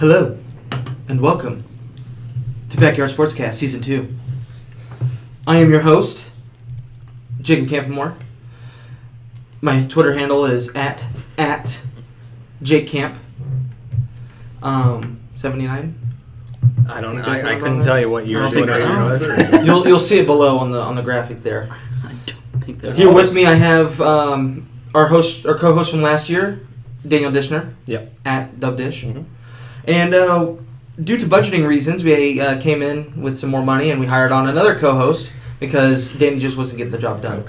Hello, and welcome to Backyard Sportscast Season 2. I am your host, Jacob Campamore. My Twitter handle is at JakeCamp. 79. I couldn't tell you what year Twitter was. You'll see it below on the graphic there. I don't think there's. Here with me, I have our co-host from last year, Daniel Dishner. Yep. At DubDish. Mm-hmm. And due to budgeting reasons, we came in with some more money and we hired on another co-host because Danny just wasn't getting the job done.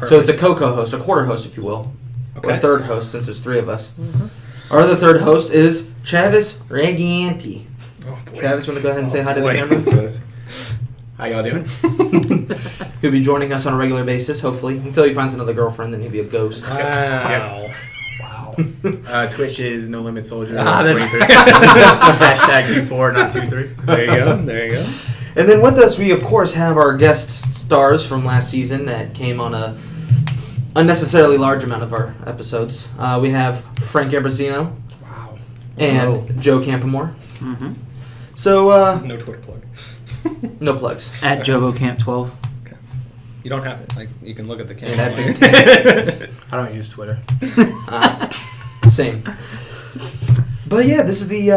So it's a co-host, a quarter host, if you will. Okay. Or a third host, since there's three of us. Mm-hmm. Our other third host is Travis Regianti. Oh, Travis, you want to go ahead and say hi to the cameras? How y'all doing? He'll be joining us on a regular basis, hopefully, until he finds another girlfriend, then he'll be a ghost. Wow. Twitch is No Limit Soldier. 23. Hashtag 24, not 23. There you go. And then with us, we of course have our guest stars from last season that came on a unnecessarily large amount of our episodes. We have Frank Ambrosino. Wow. And Joe Campamore. Mm-hmm. So, No Twitter plug. No plugs. At JoboCamp12. Okay. You don't have to. You can look at the camera. I don't use Twitter. Same. But yeah, this is the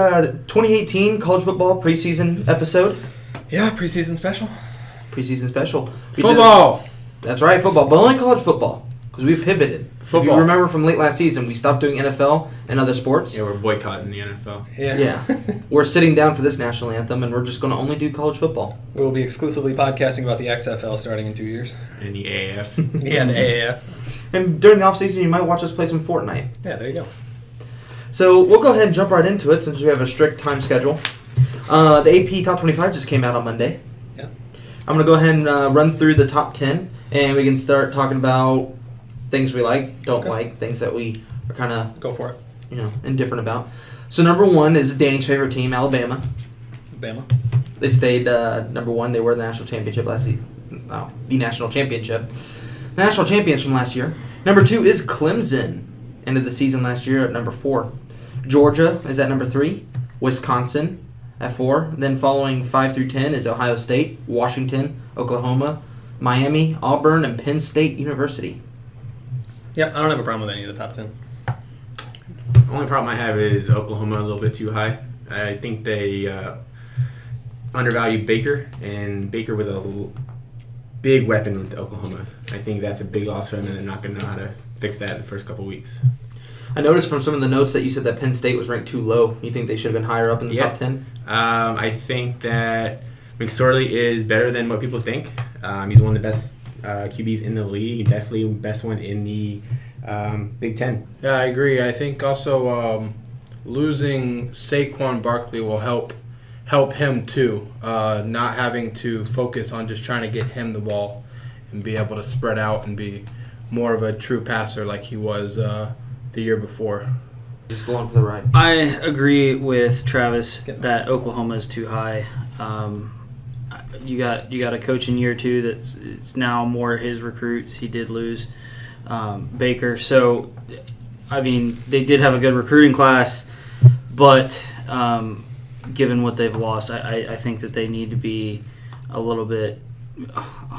2018 college football preseason episode. Yeah, preseason special. Preseason special. Football! That's right, football. But only college football. Because we've pivoted. Football. If you remember from late last season, we stopped doing NFL and other sports. Yeah, we're boycotting the NFL. Yeah. We're sitting down for this national anthem, and we're just going to only do college football. We'll be exclusively podcasting about the XFL starting in 2 years. And the AAF. Yeah, the AAF. And during the offseason, you might watch us play some Fortnite. Yeah, there you go. So we'll go ahead and jump right into it since we have a strict time schedule. The AP Top 25 just came out on Monday. Yeah. I'm going to go ahead and run through the top 10, and we can start talking about things we like, don't like, things that we are kind of Go for it. Indifferent about. So number 1 is Danny's favorite team, Alabama. Bama. They stayed number 1. They were the national championship last season. Oh, the national championship. The national champions from last year. Number 2 is Clemson. Ended the season last year at number 4. Georgia is at number 3. Wisconsin at 4. Then following 5 through 10 is Ohio State, Washington, Oklahoma, Miami, Auburn, and Penn State University. Yep, I don't have a problem with any of the top 10. The only problem I have is Oklahoma a little bit too high. I think they undervalued Baker, and Baker was a big weapon with Oklahoma. I think that's a big loss for them, and they're not going to know how to fix that in the first couple weeks. I noticed from some of the notes that you said that Penn State was ranked too low. You think they should have been higher up in the top 10? I think that McSorley is better than what people think. He's one of the best QBs in the league. Definitely best one in the Big Ten. Yeah, I agree. I think also losing Saquon Barkley will help him too. Not having to focus on just trying to get him the ball and be able to spread out and be more of a true passer like he was the year before. Just along for the ride. I agree with Travis that Oklahoma is too high. You got a coach in year 2 that's it's now more his recruits. He did lose Baker, so I mean they did have a good recruiting class, but given what they've lost, I think that they need to be a little bit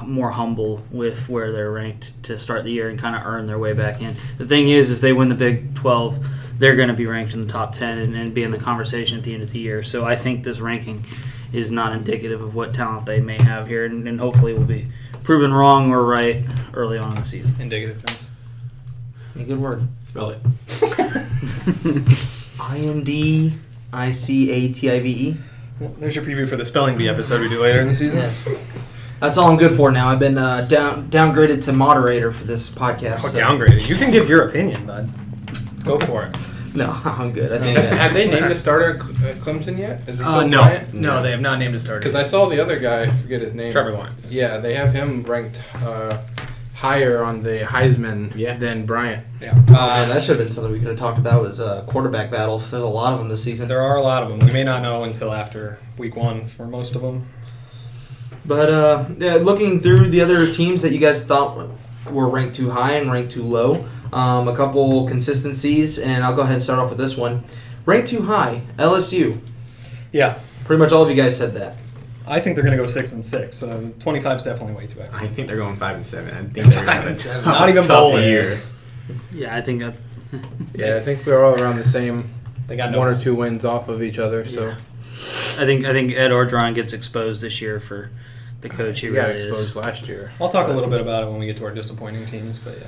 more humble with where they're ranked to start the year and kind of earn their way back in. The thing is, if they win the Big 12, they're going to be ranked in the top 10 and be in the conversation at the end of the year. So I think this ranking is not indicative of what talent they may have here, and hopefully will be proven wrong or right early on in the season. Indicative things. A good word. Spell it. INDICATIVE. Well, there's your preview for the Spelling Bee episode we do later in the season. Yes. That's all I'm good for now. I've been downgraded to moderator for this podcast. Oh, downgraded. You can give your opinion, bud. Go for it. No, I'm good. I think Have they named a starter at Clemson yet? Is it still No. Bryant? No, they have not named a starter. Because I saw the other guy, I forget his name. Trevor Lawrence. Yeah, they have him ranked higher on the Heisman than Bryant. Yeah. man, that should have been something we could have talked about was quarterback battles. There's a lot of them this season. There are a lot of them. We may not know until after week 1 for most of them. But looking through the other teams that you guys thought were ranked too high and ranked too low, a couple consistencies, and I'll go ahead and start off with this one. Ranked too high, LSU. Yeah. Pretty much all of you guys said that. I think they're going to go 6-6. So 25 is definitely way too high. I think they're going 5-7. I think they're going to have a 5-7. tough, Not even tough bowling. year. Yeah, I think that. Yeah, I think we're all around the same. They got One or two wins off of each other. So I think Ed Orgeron gets exposed this year for the coach he he got really exposed is. last year. I'll talk a little bit about it when we get to our disappointing teams, but yeah.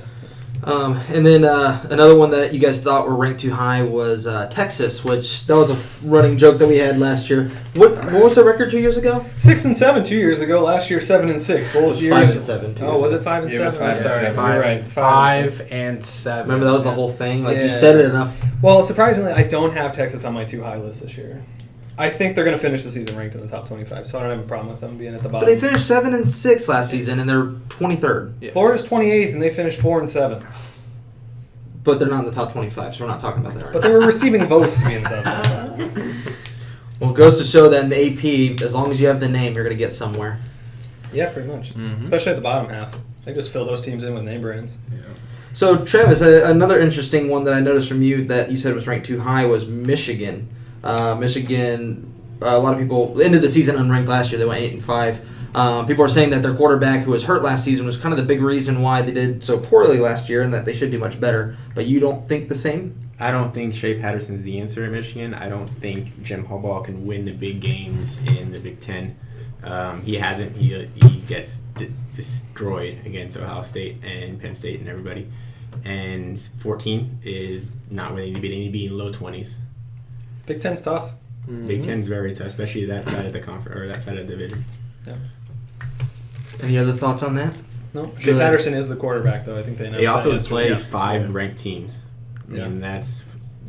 And then another one that you guys thought were ranked too high was Texas, which that was a running joke that we had last year. What was the record 2 years ago? 6-7 2 years ago. Last year 7-6. Both years. 5-7. 2 Oh, years was ago. it 5-7? Yeah, it was 5 I'm sorry. and You're right. 5-7. Remember that was the whole thing. Like Yeah. you said it enough. Well, surprisingly, I don't have Texas on my too high list this year. I think they're going to finish the season ranked in the top 25, so I don't have a problem with them being at the But bottom. they finished 7-6 last season, and they're 23rd. Yeah. Florida's 28th, and they finished 4-7. But they're not in the top 25, so we're not talking about that right But now. they were receiving votes to be in the top 25. Well, it goes to show that in the AP, as long as you have the name, you're going to get somewhere. Yeah, pretty much. Mhm. Especially at the bottom half. They just fill those teams in with name brands. So, Travis, another interesting one that I noticed from you that you said was ranked too high was Michigan. Michigan, a lot of people ended the season unranked last year. They went 8-5. People are saying that their quarterback, who was hurt last season, was kind of the big reason why they did so poorly last year, and that they should do much better. But you don't think the same? I don't think Shea Patterson's the answer at Michigan. I don't think Jim Harbaugh can win the big games in the Big Ten. He hasn't. He gets destroyed against Ohio State and Penn State and everybody. And 14 is not where they need to be. They need to be in low 20s. Big Ten's tough. Big Ten is very tough, especially that side of the conference or that side of the division. Any other thoughts on that? No, Shea Good. Patterson is the quarterback, though. I think they announced They also that play yesterday. 5 ranked teams. I Yeah. mean,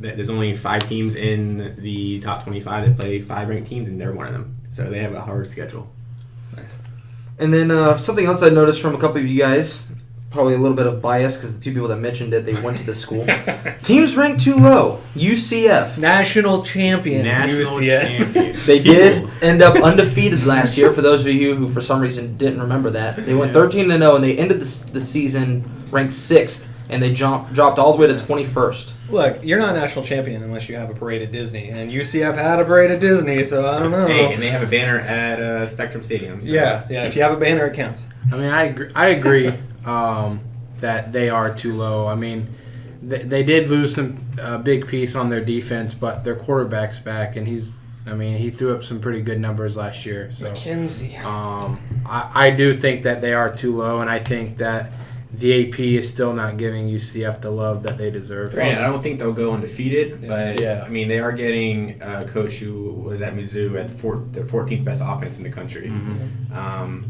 there's only 5 teams in the top 25 that play 5 ranked teams, and they're one of them. So they have a hard schedule. And then something else I noticed from a couple of you guys, probably a little bit of bias because the two people that mentioned it, they went to the school. Teams ranked too low. UCF. National champion. National UCF. champions. They did end up undefeated last year, for those of you who for some reason didn't remember that. They went 13-0, and they ended the season ranked 6th, and they dropped all the way to 21st. Look, you're not a national champion unless you have a parade at Disney, and UCF had a parade at Disney, so I don't know. Hey, and they have a banner at Spectrum Stadium. So. Yeah. If you have a banner, it counts. I mean, I agree that they are too low. I mean, they did lose some big piece on their defense, but their quarterback's back, and he threw up some pretty good numbers last year. So McKenzie. I do think that they are too low, and I think that the AP is still not giving UCF the love that they deserve. Granted, I don't think they'll go undefeated, but Yeah. I mean, they are getting a coach who was at Mizzou at the 14th best offense in the country. Mm-hmm.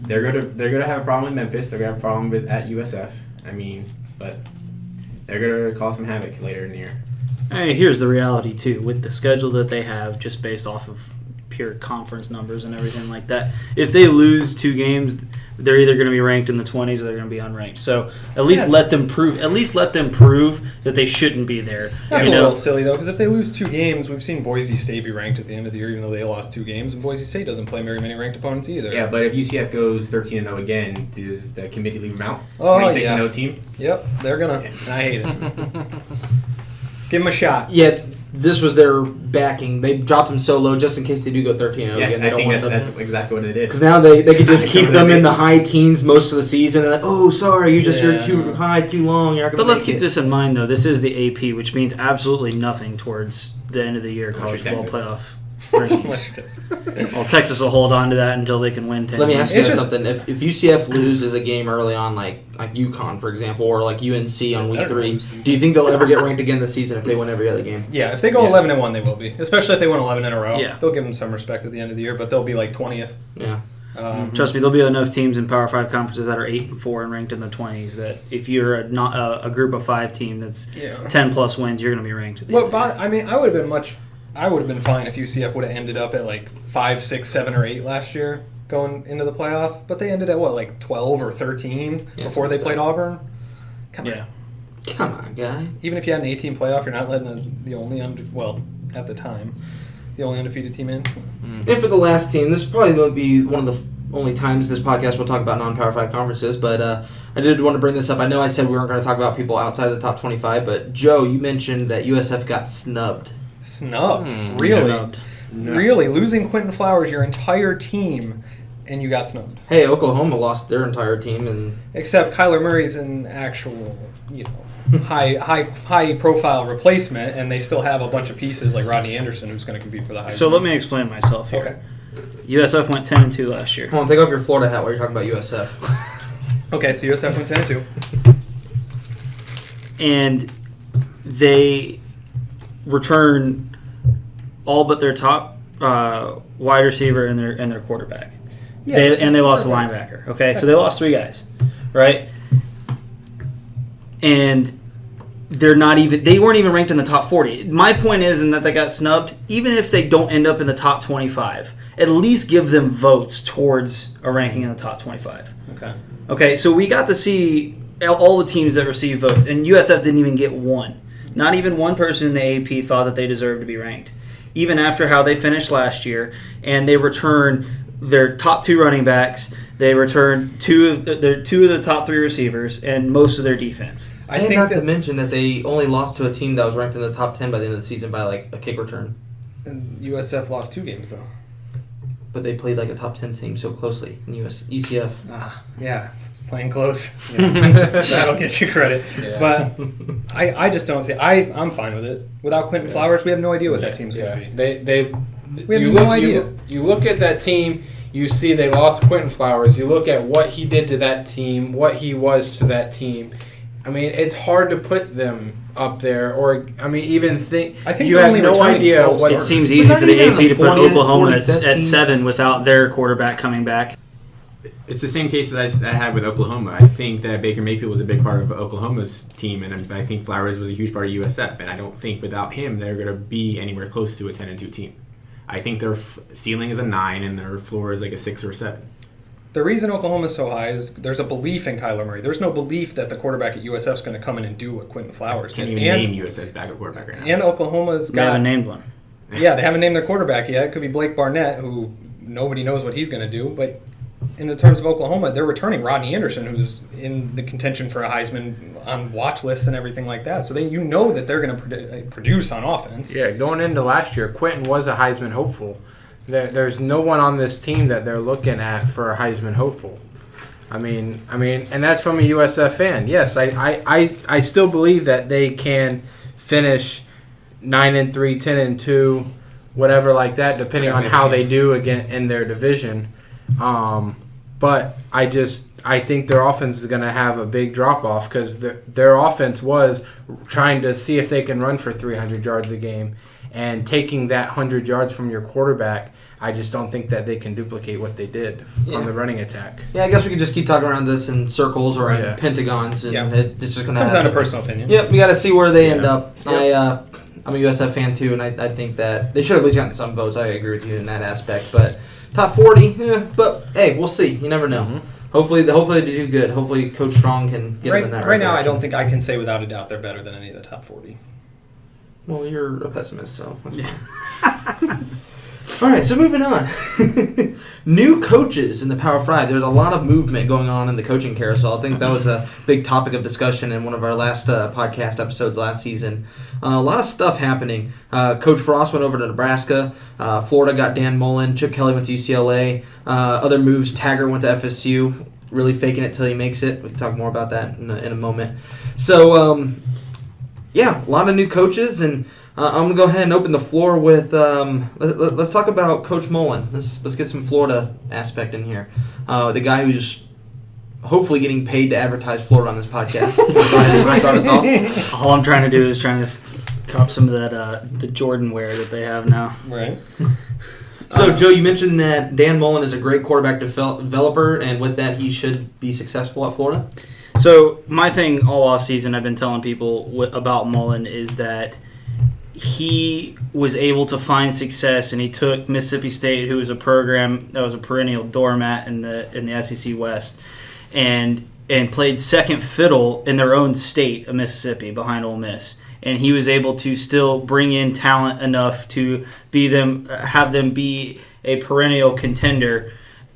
They're gonna have a problem with Memphis. They're gonna have a problem at USF. I mean, but they're gonna cause some havoc later in the year. I mean, here's the reality too, with the schedule that they have, just based off of pure conference numbers and everything like that. If they lose 2 games, they're either going to be ranked in the 20s or they're going to be unranked. So at least let them prove. At least let them prove that they shouldn't be there. That's You a know? little silly, though, because if they lose 2 games, we've seen Boise State be ranked at the end of the year, even though they lost 2 games, and Boise State doesn't play very many ranked opponents either. Yeah, but if UCF goes 13-0 again, does the committee leave them out? Oh, 26-0 team. Yep, they're going to. Yeah. And I hate it. Give them a shot. Yet this was their backing. They dropped them so low just in case they do go 13-0 Yeah, again. They I don't think want that's them. exactly what it is. Because now they could just keep Cover them their in the bases. high teens most of the season. And oh, sorry, you're Yeah. too high, too long. You're not going But to let's keep this in mind, though. This is the AP, which means absolutely nothing towards the end of the year Unless college you're football Texas. playoff Unless rankings. you're Texas. Well, Texas will hold on to that until they can win 10 Let me games. ask you It's guys just- something. If UCF loses a game early on, like UConn, for example, or like UNC on week better 3, lose. do you think they'll ever get ranked again this season if they win every other game? Yeah, if they go Yeah. 11-1, they will be. Especially if they win 11 in a row. Yeah. They'll give them some respect at the end of the year, but they'll be like 20th. Yeah. Trust me, there'll be enough teams in Power 5 conferences that are 8-4 and ranked in the 20s that if you're a group of 5 team that's Yeah. 10+ wins, you're going to be ranked. At the Well, end of the year. I mean, I would have been fine if UCF would have ended up at like 5, 6, 7, or 8 last year going into the playoff. But they ended at what, like 12 or 13 Yeah, before they something played like Auburn. Come on. Yeah. Come on, guy. Even if you had an 18 playoff, you're not letting the only at the time, the only undefeated team in. And for the last team, this is probably going to be one of the only times this podcast will talk about non-Power 5 conferences, but I did want to bring this up. I know I said we weren't going to talk about people outside of the top 25, but Joe, you mentioned that USF got snubbed. Snubbed. Hmm. Really? Snubbed. Really, losing Quentin Flowers, your entire team, and you got snubbed. Hey, Oklahoma lost their entire team, and Except Kyler Murray's an actual, high profile replacement, and they still have a bunch of pieces like Rodney Anderson who's going to compete for the Heisman. So let me explain myself here. Okay. USF went 10-2 last year. hold on, take off your Florida hat while you're talking about USF. Okay, so USF went 10-2. And they returned all but their top wide receiver and their quarterback. Yeah. They lost a linebacker. Okay, so they lost 3 guys, right? And they weren't even ranked in the top 40. My point is in that they got snubbed. Even if they don't end up in the top 25, at least give them votes towards a ranking in the top 25. Okay, so we got to see all the teams that received votes, and USF didn't even get one. Not even one person in the AP thought that they deserved to be ranked. Even after how they finished last year, and they returned their top 2 running backs, they returned two of the top 3 receivers, and most of their defense. I think not to mention that they only lost to a team that was ranked in the top 10 by the end of the season by like a kick return. And USF lost 2 games though. But they played like a top 10 team so closely in UCF. Yeah, it's playing close. That'll get you credit. Yeah. But I just don't see it. I'm fine with it. Without Quentin Flowers, we have no idea what that team's going to be. We have no idea. You look at that team, you see they lost Quentin Flowers. You look at what he did to that team, what he was to that team. I mean, it's hard to put them up there, or even think. I think you have no idea what. It seems easy for the AP to put Oklahoma at 7 without their quarterback coming back. It's the same case that I had with Oklahoma. I think that Baker Mayfield was a big part of Oklahoma's team, and I think Flowers was a huge part of USF. And I don't think without him they're going to be anywhere close to a 10-2 team. I think their ceiling is a 9 and their floor is like a 6 or 7. The reason Oklahoma's so high is there's a belief in Kyler Murray. There's no belief that the quarterback at USF is going to come in and do what Quentin Flowers did. Can't even name USF's backup quarterback right now. And Oklahoma's got... They haven't named one. Yeah, they haven't named their quarterback yet. It could be Blake Barnett, who nobody knows what he's going to do. But in the terms of Oklahoma, they're returning Rodney Anderson, who's in the contention for a Heisman on watch lists and everything like that. So that they're going to produce on offense. Yeah, going into last year, Quentin was a Heisman hopeful. There's no one on this team that they're looking at for a Heisman hopeful. I mean, and that's from a USF fan. Yes, I still believe that they can finish 9-3, 10-2, whatever like that, depending on how they do again in their division. But I think their offense is going to have a big drop off because their offense was trying to see if they can run for 300 yards a game, and taking that 100 yards from your quarterback. I just don't think that they can duplicate what they did on the running attack. Yeah, I guess we could just keep talking around this in circles or in pentagons, and it's just going to comes down to personal opinion. Yep, we got to see where they end up. Yep. I'm a USF fan too, and I think that they should have at least gotten some votes. I agree with you in that aspect, but top 40, but hey, we'll see. You never know. Mm-hmm. Hopefully they do good. Hopefully Coach Strong can get them in that right now, I don't think I can say without a doubt they're better than any of the top 40. Well, you're a pessimist, so that's fine. All right, so moving on. New coaches in the Power 5. There's a lot of movement going on in the coaching carousel. I think that was a big topic of discussion in one of our last podcast episodes last season. A lot of stuff happening. Coach Frost went over to Nebraska. Florida got Dan Mullen. Chip Kelly went to UCLA. Other moves, Taggart went to FSU. Really faking it till he makes it. We can talk more about that in a moment. So, a lot of new coaches, and I'm gonna go ahead and open the floor with. Let's talk about Coach Mullen. Let's get some Florida aspect in here. The guy who's hopefully getting paid to advertise Florida on this podcast. Go ahead and start us off. All I'm trying to do is trying to cop some of that the Jordan wear that they have now. Right. So, Joe, you mentioned that Dan Mullen is a great quarterback developer, and with that, he should be successful at Florida. So, my thing all off season, I've been telling people about Mullen is that he was able to find success, and he took Mississippi State, who was a program that was a perennial doormat in the SEC West, and played second fiddle in their own state of Mississippi behind Ole Miss. And he was able to still bring in talent enough to have them be a perennial contender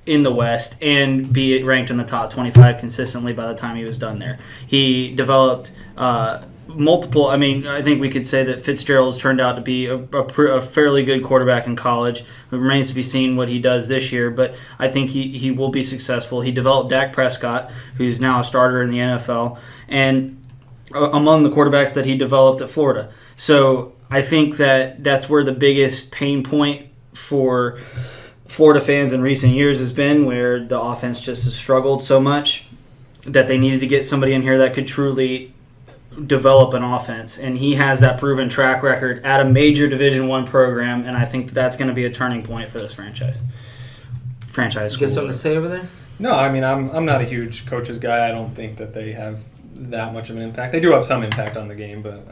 in the West and be ranked in the top 25 consistently by the time he was done there. He developed multiple. I mean, I think we could say that Fitzgerald's turned out to be a fairly good quarterback in college. It remains to be seen what he does this year, but I think he will be successful. He developed Dak Prescott, who's now a starter in the NFL, and among the quarterbacks that he developed at Florida. So I think that's where the biggest pain point for Florida fans in recent years has been, where the offense just has struggled so much that they needed to get somebody in here that could truly develop an offense, and he has that proven track record at a major Division I program, and I think that's going to be a turning point for this franchise. You got something to say over there? No, I mean, I'm not a huge coaches guy. I don't think that they have that much of an impact. They do have some impact on the game, but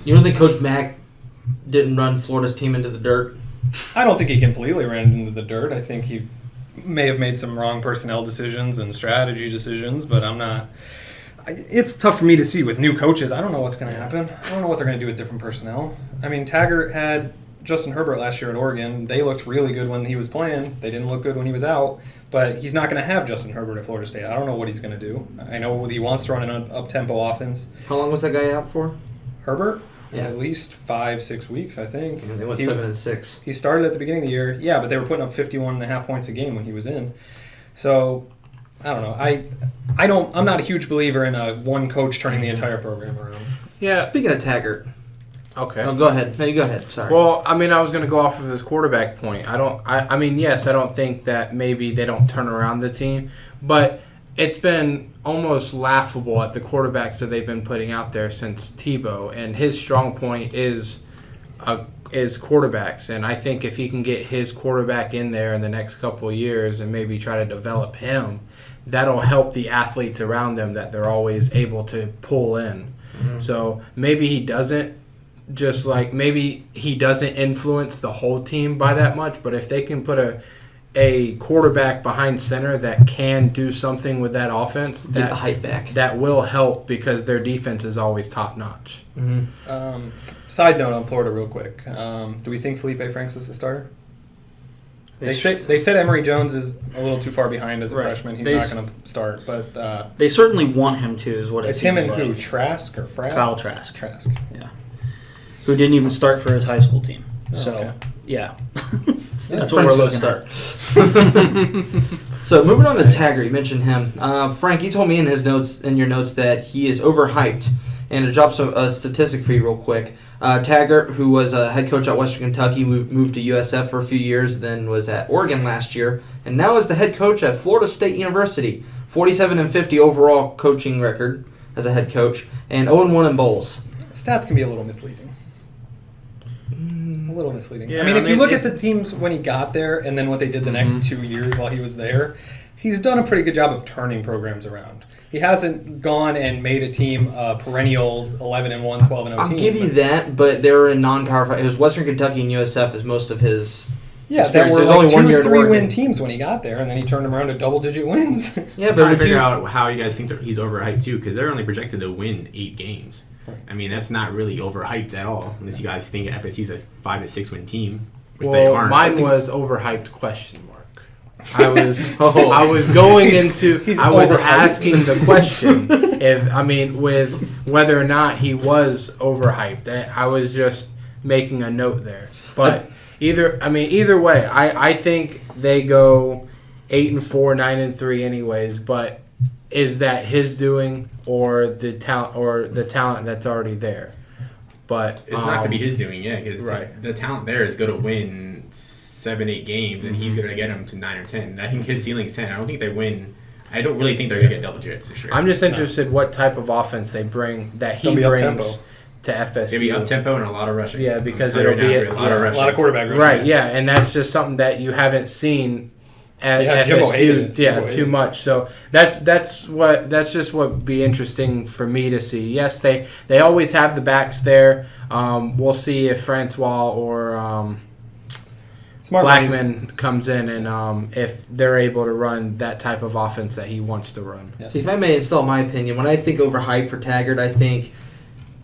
You don't think Coach Mack didn't run Florida's team into the dirt? I don't think he completely ran into the dirt. I think he may have made some wrong personnel decisions and strategy decisions, but I'm not. It's tough for me to see with new coaches. I don't know what's going to happen. I don't know what they're going to do with different personnel. I mean, Taggart had Justin Herbert last year at Oregon. They looked really good when he was playing. They didn't look good when he was out, but he's not going to have Justin Herbert at Florida State. I don't know what he's going to do. I know he wants to run an up-tempo offense. How long was that guy out for? Herbert? Yeah. At least 5-6 weeks, I think. And they went 7-6. He started at the beginning of the year. Yeah, but they were putting up 51.5 points a game when he was in. So, I don't know. I'm not a huge believer in one coach turning the entire program around. Yeah. Speaking of Taggart. Okay. Oh, go ahead. No, you go ahead. Sorry. Well, I mean, I was going to go off of his quarterback point. I mean, yes, I don't think that maybe they don't turn around the team, but it's been almost laughable at the quarterbacks that they've been putting out there since Tebow, and his strong point is quarterbacks. And I think if he can get his quarterback in there in the next couple of years and maybe try to develop him, that'll help the athletes around them that they're always able to pull in. Mm-hmm. So maybe he doesn't influence the whole team by that much, but if they can put a quarterback behind center that can do something with that offense, get the hype back. That will help because their defense is always top notch. Mm-hmm. Side note on Florida, real quick. Do we think Felipe Franks is the starter? They said Emory Jones is a little too far behind as a freshman. He's not going to start, but they certainly want him to. Is what it's him and who? Trask or Frack? Kyle Trask. Trask, yeah, who didn't even start for his high school team. Oh, so okay. Yeah. That's what we're looking at. So moving on to Taggart, you mentioned him. Frank, you told me in your notes that he is overhyped. And to drop a statistic for you real quick, Taggart, who was a head coach at Western Kentucky, moved to USF for a few years, then was at Oregon last year, and now is the head coach at Florida State University. 47-50 overall coaching record as a head coach, and 0-1 in bowls. Stats can be a little misleading. A little misleading. Yeah, I mean, if you look at the teams when he got there and then what they did the next 2 years while he was there, he's done a pretty good job of turning programs around. He hasn't gone and made a team perennial 11-1, 12-0 team. I'll give you that, but they were in non-power. It was Western Kentucky and USF as most of his there were like 2-3 win teams when he got there, and then he turned them around to double-digit wins. Yeah, but I figure out how you guys think that he's overhyped too, because they're only projected to win 8 games. Right. I mean, that's not really overhyped at all, unless you guys think FSU's a 5-6 win team, which they aren't. Mine was overhyped question mark. I was going into. I was asking the question with whether or not he was overhyped. I was just making a note there. But either way, I think they go 8-4, 9-3, anyways. But is that his doing or the talent that's already there? But it's not going to be his doing, because the talent there is going to win 7-8 games, and he's going to get them to 9 or 10. I think his ceiling's 10. I don't think they win. I don't really think they're going to get double digits this year. I'm just interested what type of offense they bring that he brings to FSU. It'll be up tempo and a lot of rushing. Yeah, because it'll be a lot of quarterback rushing. Right, yeah, and that's just something that you haven't seen at FSU, too much. So that's just what would be interesting for me to see. Yes, they always have the backs there. We'll see if Francois or Blackman comes in and if they're able to run that type of offense that he wants to run. Yes. See, if I may install my opinion, when I think overhyped for Taggart, I think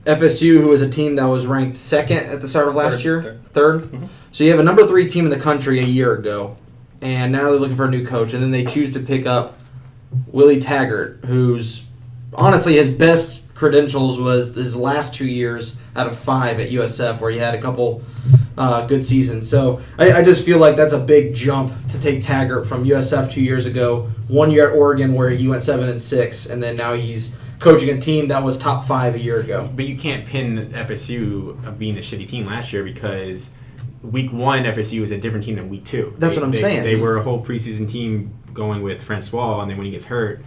FSU, who was a team that was ranked second at the start of last year, third. Mm-hmm. So you have a number 3 team in the country a year ago, and now they're looking for a new coach, and then they choose to pick up Willie Taggart, who's honestly his best credentials was his last 2 years out of 5 at USF, where he had a couple good seasons. So I just feel like that's a big jump to take Taggart from USF 2 years ago, 1 year at Oregon where he went 7-6, and then now he's coaching a team that was top 5 a year ago. But you can't pin FSU of being a shitty team last year because week 1 FSU was a different team than week 2. That's what I'm saying. They were a whole preseason team going with Francois, and then when he gets hurt.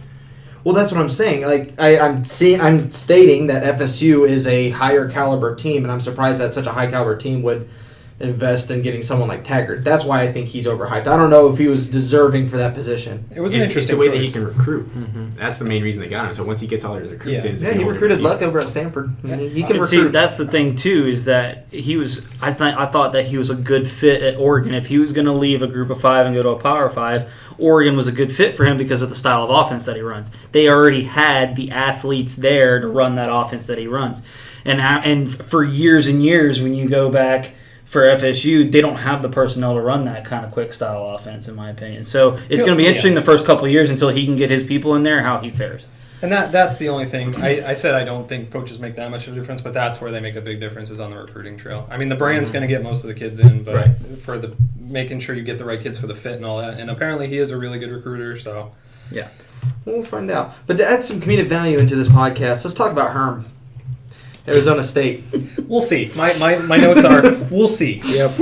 Well, that's what I'm saying. Like I'm stating that FSU is a higher caliber team, and I'm surprised that such a high caliber team would invest in getting someone like Taggart. That's why I think he's overhyped. I don't know if he was deserving for that position. It was an It's interesting the way choice. that he can recruit. That's the main reason they got him. So once he gets all his recruits in, Yeah, he recruited Luck over at Stanford. I mean, he can And see, recruit. that's the thing too, is that he was. I thought that he was a good fit at Oregon. If he was going to leave a Group of 5 and go to a Power 5, Oregon was a good fit for him because of the style of offense that he runs. They already had the athletes there to run that offense that he runs, and for years and years, when you go back for FSU, they don't have the personnel to run that kind of quick style offense, in my opinion. So it's going to be interesting the first couple of years until he can get his people in there, how he fares. And that's the only thing. I said I don't think coaches make that much of a difference, but that's where they make a big difference is on the recruiting trail. I mean, the brand's going to get most of the kids in, but for the making sure you get the right kids for the fit and all that. And apparently he is a really good recruiter, so. Yeah. We'll find out. But to add some comedic value into this podcast, let's talk about Herm. Arizona State. We'll see. My notes are, we'll see. Yep.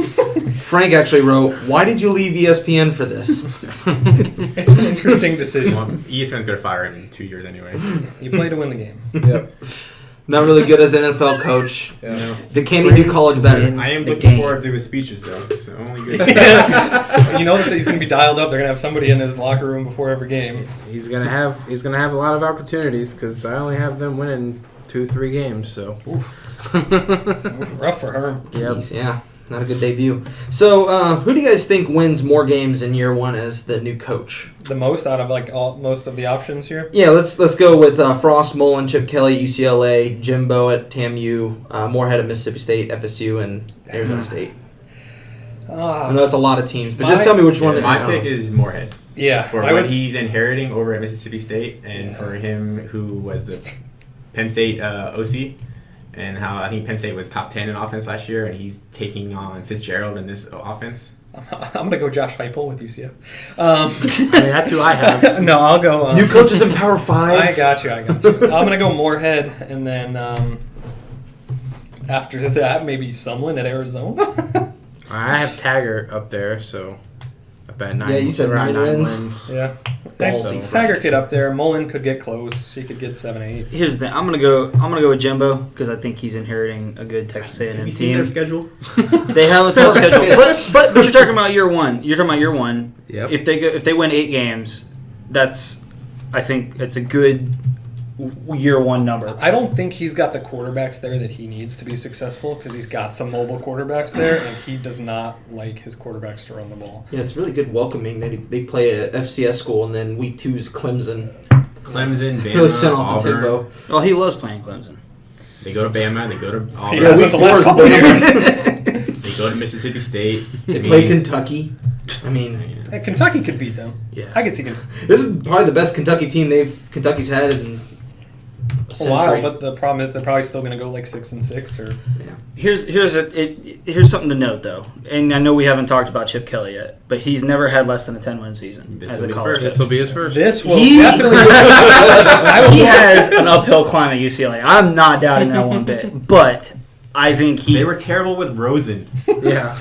Frank actually wrote, "Why did you leave ESPN for this?" It's an interesting decision. Well, ESPN's going to fire him in 2 years anyway. You play to win the game. Yep. Not really good as an NFL coach. Yeah. Can he do college better? I am The looking game. forward to his speeches, though. It's only good. You know that he's going to be dialed up. They're going to have somebody in his locker room before every game. He's gonna have a lot of opportunities because I only have them winning 2-3 games. So. Rough for Herm. Yep. Jeez, yeah, not a good debut. So, who do you guys think wins more games in year one as the new coach? The most out of most of the options here. Yeah, let's go with Frost, Mullen, Chip Kelly, UCLA, Jimbo at TAMU, Moorhead at Mississippi State, FSU, and Arizona State. I know that's a lot of teams, but just tell me which one. My pick is Moorhead. Yeah, For what he's inheriting over at Mississippi State, and for him who was the Penn State OC, and how I think Penn State was top 10 in offense last year, and he's taking on Fitzgerald in this offense. I'm going to go Josh Heupel with UCF. I mean, that's who I have. No, I'll go. New coaches in Power 5. I got you. I'm going to go Moorhead, and then after that, maybe Sumlin at Arizona. I have Taggart up there, so I bet 9. Yeah, you said around 9 wins. Yeah. Ballsy Tiger Kid up there. Mullen could get close. He could get 7-8. Here's the thing. I'm gonna go with Jimbo because I think he's inheriting a good Texas A&M Have you seen their team. schedule? They have a tough schedule, but you're talking about year one. You're talking about year one. Yep. If they win 8 games, I think it's a good year one number. I don't think he's got the quarterbacks there that he needs to be successful because he's got some mobile quarterbacks there, and he does not like his quarterbacks to run the ball. Yeah, it's really good welcoming. They play a FCS school, and then week 2 is Clemson. Clemson, Bama, Really sent off the Auburn. tempo. Well, he loves playing Clemson. They go to Bama. They go to Auburn. He hasn't the last couple years. They go to Mississippi State. They play Kentucky. I mean, Kentucky could beat them. Yeah. I could see Kentucky. this is probably the best Kentucky team Kentucky's had in a A century. while, but the problem is they're probably still going to go like 6-6 or. Yeah. Here's something to note though, and I know we haven't talked about Chip Kelly yet, but he's never had less than a 10-win season This as will a be college first. coach. This will be his first. This will He- definitely. He has an uphill climb at UCLA. I'm not doubting that one bit, but I think They were terrible with Rosen. Yeah.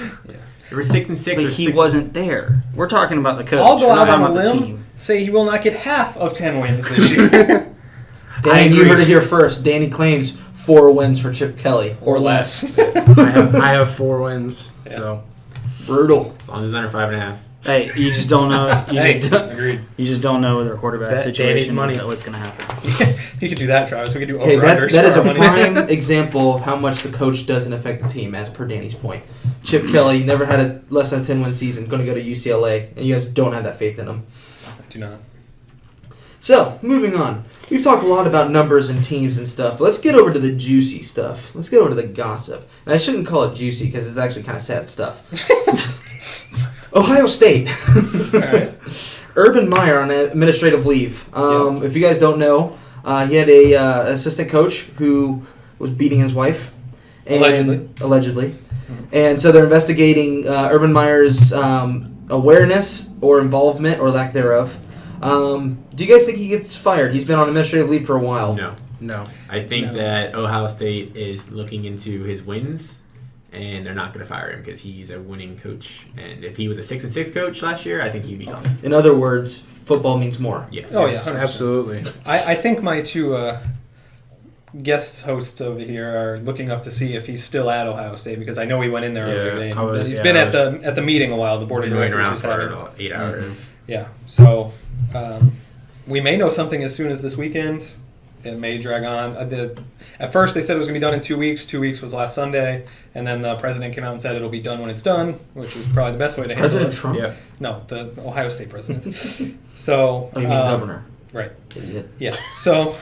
They were 6-6. but or he 6 wasn't there. We're talking about the coach. I'll go We're not out talking on a about the limb. team. Say he will not get half of 10 wins this year. Danny, you heard it here first. Danny claims 4 wins for Chip Kelly or less. I have 4 wins, so. Brutal. As long as it's under 5.5. Hey, you just don't know. Agreed. You just don't know their quarterback Bet situation. Danny's money. What's going to happen? You could do that, Travis. We could do Hey, over-unders that is for a our money. prime example of how much the coach doesn't affect the team, as per Danny's point. Chip Kelly never had a less than a 10-win season, going to go to UCLA, and you guys don't have that faith in him. Do not. So, moving on. We've talked a lot about numbers and teams and stuff. Let's get over to the juicy stuff. Let's get over to the gossip. And I shouldn't call it juicy because it's actually kind of sad stuff. Ohio State. All right. Urban Meyer on administrative leave. If you guys don't know, He had a assistant coach who was beating his wife. Allegedly. And so they're investigating Urban Meyer's awareness or involvement or lack thereof. Do you guys think he gets fired? He's been on administrative leave for a while. No. I think that Ohio State is looking into his wins, and they're not going to fire him because he's a winning coach. And if he was a 6-6 coach last year, I think he'd be gone. In other words, football means more. Yes. Oh, yeah, 100%. Absolutely. I think my two guest hosts over here are looking up to see if he's still at Ohio State because I know he went in there earlier today. But he's been at the meeting a while. The board of Been waiting directors around was for having. about 8 hours. Yeah. So we may know something as soon as this weekend. It may drag on. At first, they said it was going to be done in 2 weeks. 2 weeks was last Sunday, and then the president came out and said it'll be done when it's done, which is probably the best way to handle President it. Trump? Yeah. No, the Ohio State president. So. Oh, you mean governor? Right. Idiot. Yeah. So.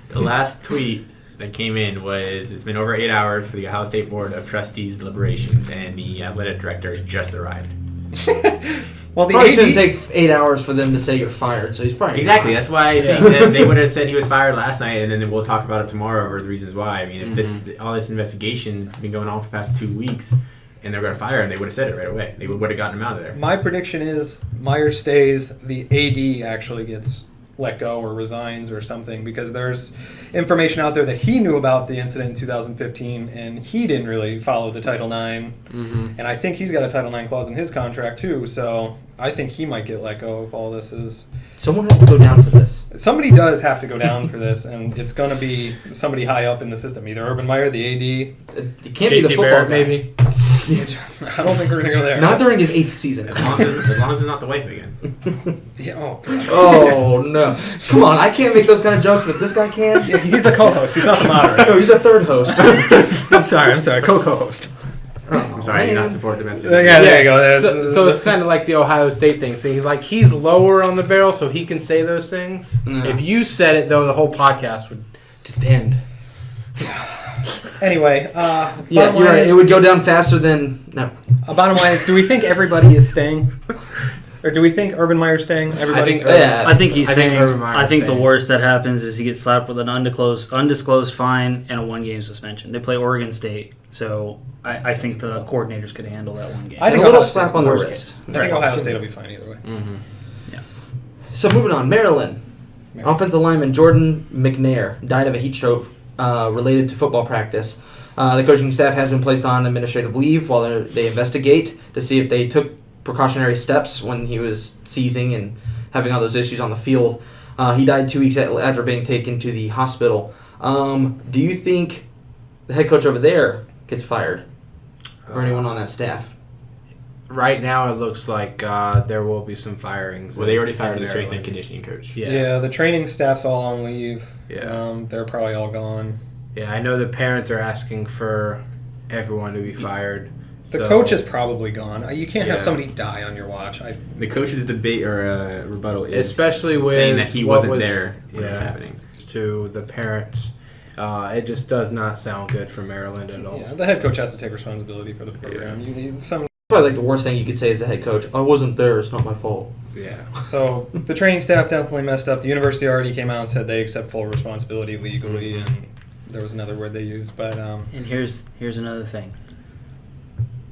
The last tweet that came in was, it's been over 8 hours for the Ohio State Board of Trustees deliberations, and the athletic director has just arrived. Well, the Probably AD shouldn't take 8 hours for them to say you're fired, so he's probably Exactly. That's why I think that they would have said he was fired last night, and then we'll talk about it tomorrow or the reasons why. I mean, if all this investigation's been going on for the past 2 weeks, and they're going to fire him, they would have said it right away. They would have gotten him out of there. My prediction is Meyer stays. The AD actually gets let go or resigns or something because there's information out there that he knew about the incident in 2015 and he didn't really follow the Title IX. And I think he's got a Title IX clause in his contract too, so I think he might get let go if all this is... Someone has to go down for this. Somebody does have to go down for this, and it's going to be somebody high up in the system, either Urban Meyer, the AD. It can't be the football Barrett, guy. maybe. I don't think we're going to go there. Not during his 8th season. As long as it's not the wife again. Yeah, oh, God. Oh, no. Come on, I can't make those kind of jokes, but this guy can. Yeah, he's a co-host. He's not the moderator. No, he's a third host. I'm sorry. Co-host. I'm sorry, I do not support domestic. Yeah, there you go. So it's kind of like the Ohio State thing. So he's lower on the barrel, so he can say those things. Yeah. If you said it, though, the whole podcast would just end. Anyway, Yeah, you're right. It would go down faster than... No. Bottom line is, do we think everybody is staying? Or do we think Urban Meyer's staying? Everybody? I think he's saying. Urban Meyer's I think the staying. worst that happens is he gets slapped with an undisclosed fine and a 1-game suspension. They play Oregon State, so I think the coordinators could handle that 1 game. I think a little Ohio slap State's on the worst wrist. case. I think Ohio State will be fine either way. So moving on, Maryland. Offensive lineman Jordan McNair died of a heat stroke related to football practice. The coaching staff has been placed on administrative leave while they investigate to see if they took precautionary steps when he was seizing and having all those issues on the field. He died 2 weeks after being taken to the hospital. Do you think the head coach over there gets fired? Or anyone on that staff? Right now, it looks like there will be some firings. Well, they already fired the strength and conditioning coach. Yeah. The training staff's all on leave. Yeah. They're probably all gone. Yeah, I know the parents are asking for everyone to be fired. The coach is probably gone. You can't have Yeah. somebody die on your watch. The coach's debate or rebuttal is especially with saying that he what wasn't was- there when it was yeah. happening. To the parents. It just does not sound good for Maryland at all. Yeah, the head coach has to take responsibility for the program. Probably like the worst thing you could say as the head coach. I wasn't there. It's not my fault. Yeah. So the training staff definitely messed up. The university already came out and said they accept full responsibility legally, and there was another word they used. But And here's another thing.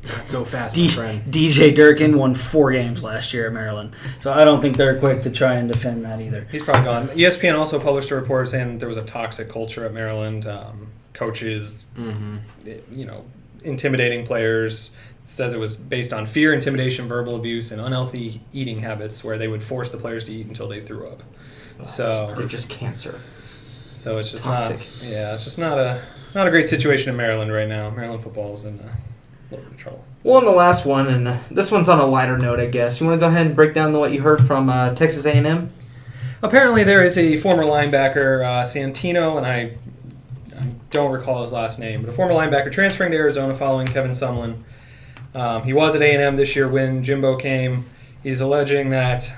Not so fast, my friend. DJ Durkin won 4 games last year at Maryland, so I don't think they're quick to try and defend that either. he's probably gone. ESPN also published a report saying there was a toxic culture at Maryland. Coaches, intimidating players. It says it was based on fear, intimidation, verbal abuse, and unhealthy eating habits where they would force the players to eat until they threw up. So They're just cancer. So it's just Toxic. it's just not a great situation in Maryland right now. Maryland football's in a little bit of trouble. Well, and the last one, and this one's on a lighter note, I guess. You want to go ahead and break down what you heard from Texas A&M? Apparently, there is a former linebacker, Santino, and I don't recall his last name, but a former linebacker transferring to Arizona following Kevin Sumlin. He was at A&M this year when Jimbo came. He's alleging that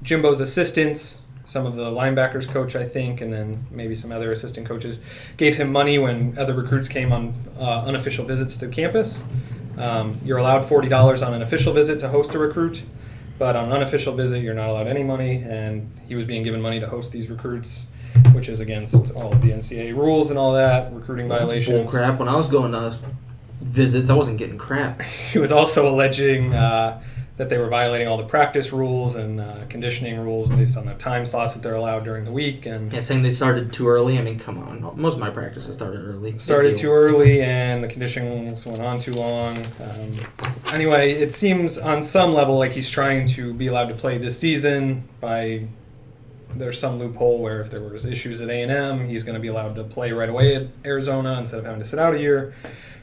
Jimbo's assistants, some of the linebackers coach, I think, and then maybe some other assistant coaches, gave him money when other recruits came on unofficial visits to campus. You're allowed $40 on an official visit to host a recruit, But on an unofficial visit, you're not allowed any money, and he was being given money to host these recruits, which is against all of the NCAA rules and all that, recruiting Bull violations. crap. When I was going to visits, I wasn't getting crap. He was also alleging that they were violating all the practice rules and conditioning rules based on the time slots that they're allowed during the week. And Yeah, saying they started too early. I mean, come on. Most of my practices started early. started too early, and the conditioning went on too long. Anyway, it seems on some level like he's trying to be allowed to play this season by there's some loophole where if there was issues at A&M, he's going to be allowed to play right away at Arizona instead of having to sit out a year.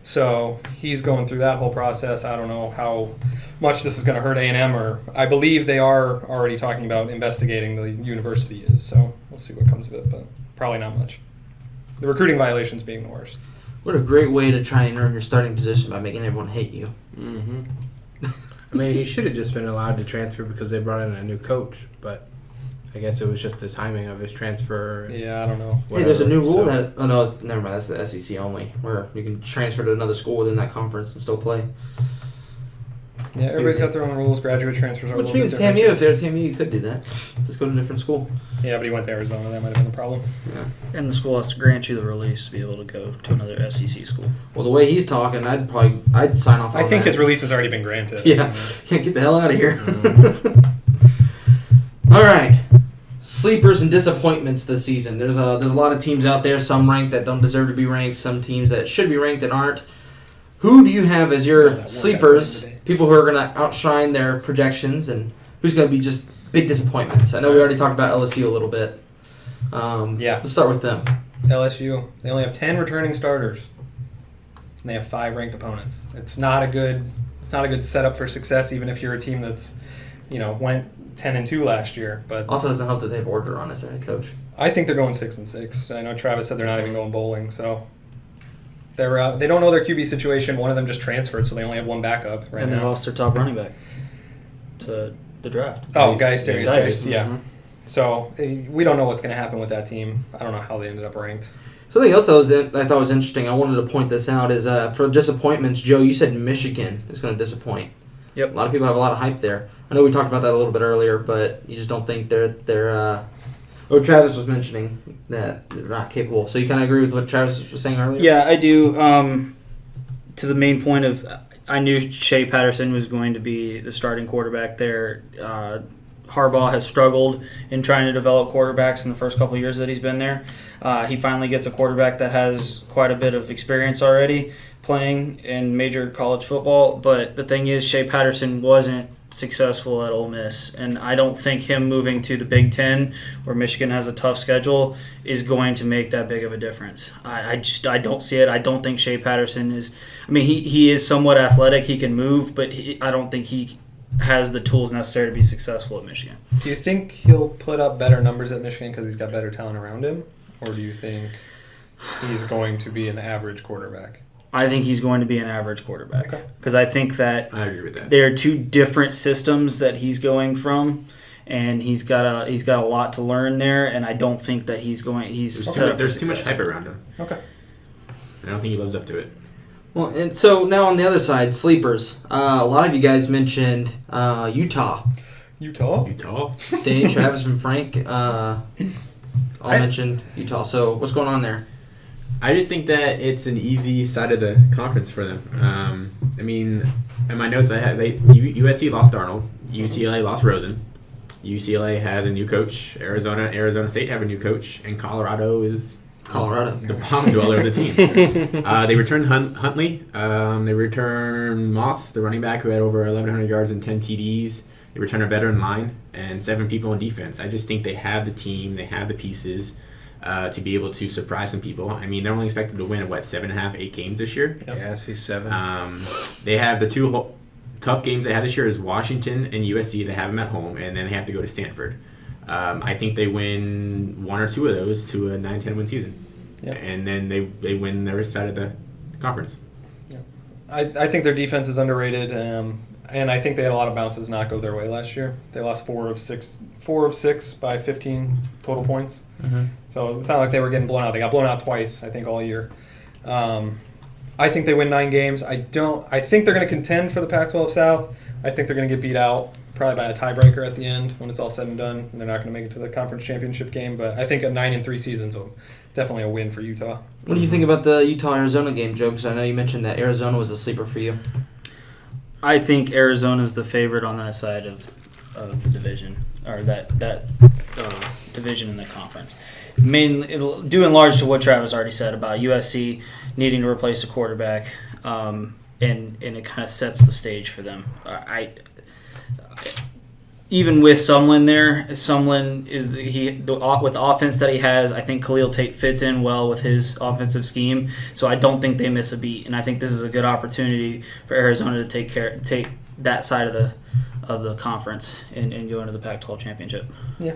So he's going through that whole process. I don't know how much this is going to hurt A&M, or I believe they are already talking about investigating the university is. So we'll see what comes of it, but probably not much. The recruiting violations being the worst. What a great way to try and earn your starting position by making everyone hate you. Mm-hmm. I mean, he should have just been allowed to transfer because they brought in a new coach, but I guess it was just the timing of his transfer. Yeah, I don't know. Hey, there's a new rule So- that... Oh, no, never mind. That's the SEC only, where you can transfer to another school within that conference and still play. Yeah, everybody's got their own rules. Graduate transfers are a Which little means bit different. TAMU, if they're TAMU, you could do that. Just go to a different school. Yeah, but he went to Arizona. That might have been the problem. Yeah. And the school has to grant you the release to be able to go to another SEC school. Well, the way he's talking, I'd sign off on I think that. his release has already been granted. Yeah. Yeah, get the hell out of here. All right. Sleepers and disappointments this season. There's a lot of teams out there, some ranked that don't deserve to be ranked, some teams that should be ranked that aren't. Who do you have as your sleepers, people who are going to outshine their projections, and who's going to be just big disappointments? I know we already talked about LSU a little bit. Yeah. Let's start with them. LSU. They only have 10 returning starters, and they have 5 ranked opponents. It's not a good setup for success, even if you're a team that's, went 10-2 last year. But Also doesn't help that they have Orgeron as their head coach. I think they're going 6-6. I know Travis said they're not even going bowling, so they don't know their QB situation. One of them just transferred, so they only have one backup right And they now. lost their top running back to the draft. Oh, Darius Guys. Guys, yeah. Mhm. So we don't know what's going to happen with that team. I don't know how they ended up ranked. Something else I thought was interesting, I wanted to point this out, is for disappointments, Joe, you said Michigan is going to disappoint. Yep. A lot of people have a lot of hype there. I know we talked about that a little bit earlier, but you just don't think they're Travis was mentioning that they're not capable. So you kind of agree with what Travis was saying earlier? Yeah, I do. To the main point of, I knew Shea Patterson was going to be the starting quarterback there. Harbaugh has struggled in trying to develop quarterbacks in the first couple of years that he's been there. He finally gets a quarterback that has quite a bit of experience already playing in major college football. But the thing is, Shea Patterson wasn't successful at Ole Miss, and I don't think him moving to the Big Ten, where Michigan has a tough schedule, is going to make that big of a difference. I don't see it. I don't think Shea Patterson is. I mean, he is somewhat athletic. He can move, but I don't think he has the tools necessary to be successful at Michigan. Do you think he'll put up better numbers at Michigan because he's got better talent around him? Or do you think he's going to be an average quarterback? I think he's going to be an average quarterback Okay. because I think that I agree with that. there are two different systems that he's going from, and he's got a lot to learn there. And I don't think that he's set up There's for too much success. hype around him. Okay. I don't think he lives up to it. Well, and so now on the other side, sleepers. A lot of you guys mentioned Utah. Utah? Utah? Danny, Travis, and Frank all mentioned Utah. So what's going on there? I just think that it's an easy side of the conference for them. I mean, in my notes I had USC lost Darnold, UCLA lost Rosen, UCLA has a new coach, Arizona State have a new coach, and Colorado is Colorado. the bomb dweller of the team. They returned Huntley. They returned Moss, the running back who had over 1,100 yards and 10 TDs. They returned a veteran line and 7 people on defense. I just think they have the team, they have the pieces to be able to surprise some people. I mean, they're only expected to win, 7.5, 8 games this year. Yep. Yeah, I see 7. They have the two tough games they have this year is Washington and USC. They have them at home, and then they have to go to Stanford. I think they win 1 or 2 of those to a 9-10 win season. Yep. And then they win their side of the conference. I think their defense is underrated, and I think they had a lot of bounces not go their way last year. They lost 4 of 6 by 15 total points. Mm-hmm. So it's not like they were getting blown out. They got blown out twice, I think, all year. I think they win 9 games. I think they're going to contend for the Pac-12 South. I think they're going to get beat out probably by a tiebreaker at the end when it's all said and done, and they're not going to make it to the conference championship game. But I think a 9-3 season's definitely a win for Utah. What do you think about the Utah-Arizona game, Joe? Because I know you mentioned that Arizona was a sleeper for you. I think Arizona's the favorite on that side of the division, or that division in the conference. Mainly, due in large to what Travis already said about USC needing to replace a quarterback, and it kind of sets the stage for them. Even with Sumlin there, Sumlin is with the offense that he has. I think Khalil Tate fits in well with his offensive scheme, so I don't think they miss a beat. And I think this is a good opportunity for Arizona to take that side of the conference and go into the Pac-12 championship. Yeah,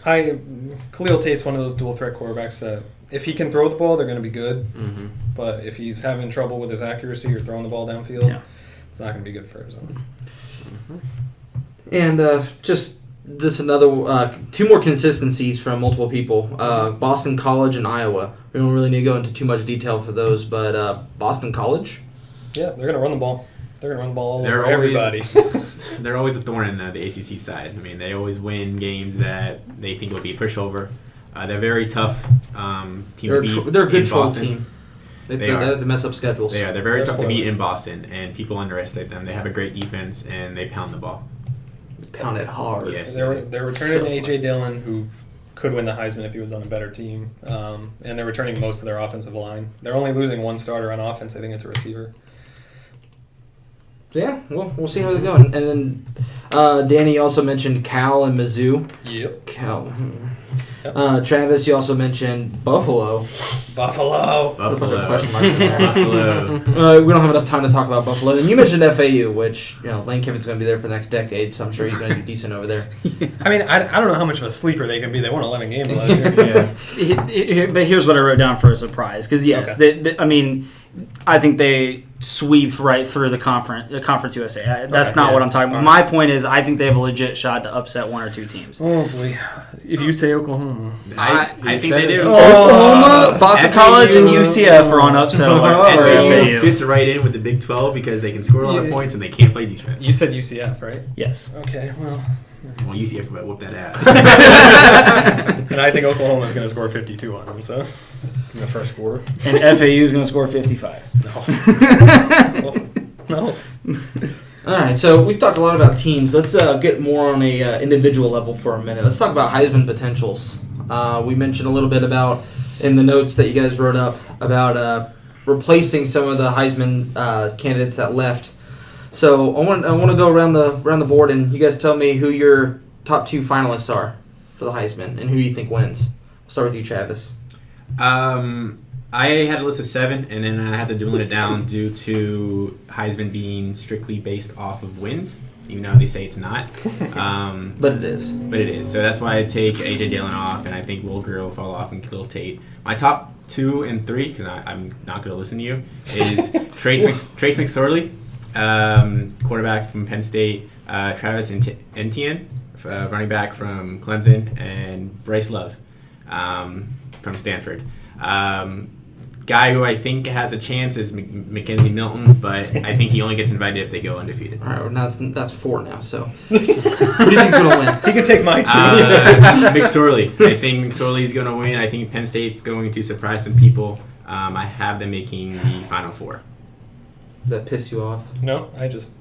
Khalil Tate's one of those dual threat quarterbacks that if he can throw the ball, they're going to be good. Mm-hmm. But if he's having trouble with his accuracy or throwing the ball downfield, it's not going to be good for Arizona. Mm-hmm. And just this another two more consistencies from multiple people. Boston College and Iowa. We don't really need to go into too much detail for those, but Boston College? Yeah, they're going to run the ball. They're going to run the ball all They're over always- everybody. They're always a thorn in the ACC side. I mean, they always win games that they think will be a pushover. They're a very tough team to beat. They're a good in troll Boston. team. They are. have to mess up schedules. They are. They're very They're tough to beat spoiled. in Boston, and people underestimate them. They have a great defense, and they pound the ball. Pound it hard. Yes. They're returning So A.J. Dillon, who could win the Heisman if he was on a better team. And they're returning most of their offensive line. They're only losing one starter on offense. I think it's a receiver. Yeah, well, we'll see how they go. And then Danny also mentioned Cal and Mizzou. Yep. Cal. Yep. Travis, you also mentioned Buffalo. Buffalo. Put a bunch of Buffalo. question marks in there. Buffalo. We don't have enough time to talk about Buffalo. And you mentioned FAU, which, Lane Kiffin's going to be there for the next decade, so I'm sure he's going to do decent over there. I mean, I don't know how much of a sleeper they can be. They won 11 games last year. But here's what I wrote down for a surprise. Because, yes, I think they sweep right through the Conference USA. That's Okay, not yeah. what I'm talking about. My point is I think they have a legit shot to upset one or two teams. Oh, boy. If you say Oklahoma. I think they do. Oklahoma, Boston FAU, College, and UCF are on upset alert for FAU FAU. fits right in with the Big 12 because they can score a lot of points and they can't play defense. You said UCF, right? Yes. Okay, well. Well, UCF will whoop that ass. And I think Oklahoma's going to score 52 on them, so. In the first quarter. And FAU is going to score 55. No. All right, so we've talked a lot about teams. Let's get more on a individual level for a minute. Let's talk about Heisman potentials. We mentioned a little bit about, in the notes that you guys wrote up, about replacing some of the Heisman candidates that left. So I want to go around the board, and you guys tell me who your top two finalists are for the Heisman and who you think wins. We'll start with you, Travis. I had a list of 7, and then I had to dwindle it down due to Heisman being strictly based off of wins, even though they say it's not. But it is. But it is. So that's why I take A.J. Dillon off, and I think Will Grier will fall off and Khalil Tate. My top 2 and 3, because I'm not going to listen to you, is Trace McSorley, quarterback from Penn State, Travis Etienne, running back from Clemson, and Bryce Love from Stanford. Guy who I think has a chance is Mackenzie Milton, but I think he only gets invited if they go undefeated. All right, well, that's 4 now. So who do you think's going to win? He can take my 2. McSorley. I think McSorley's going to win. I think Penn State's going to surprise some people. I have them making the Final Four. Does that piss you off? No, I just...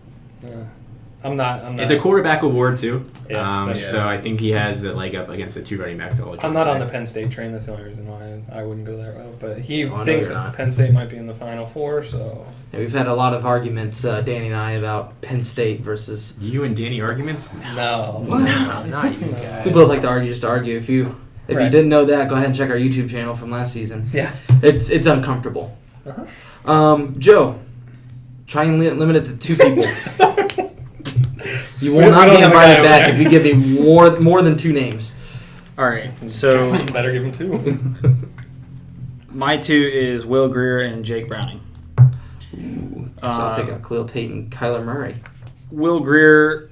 I'm not. It's a quarterback award, too. Yeah, that's so I think he has the leg up against the 2 running backs. I'm not on the Penn State train. That's the only reason why I wouldn't go that route. But he no, thinks you're not. Penn State might be in the Final Four, so... Yeah, we've had a lot of arguments, Danny and I, about Penn State versus... You and Danny arguments? No. What? No, not you guys. We both like to argue just to argue. If you Right. didn't know that, go ahead and check our YouTube channel from last season. Yeah. It's uncomfortable. Uh-huh. Joe, try and limit it to 2 people. You We will don't not be have a invited guy back over if you give me more than 2 names. All right. So Better give him 2. my 2 is Will Grier and Jake Browning. So I'll take out Khalil Tate and Kyler Murray. Will Grier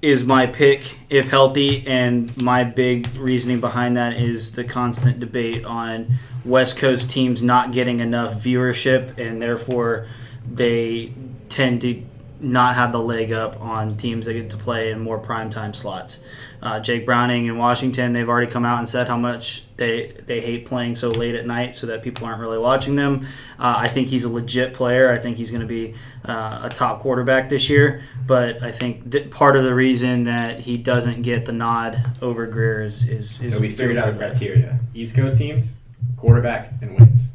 is my pick if healthy, and my big reasoning behind that is the constant debate on West Coast teams not getting enough viewership, and therefore they tend to not have the leg up on teams that get to play in more primetime slots. Jake Browning in Washington, they've already come out and said how much they hate playing so late at night so that people aren't really watching them. I think he's a legit player. I think he's going to be a top quarterback this year. But I think part of the reason that he doesn't get the nod over Greer is So we figured out the criteria. East Coast teams, quarterback, and wins.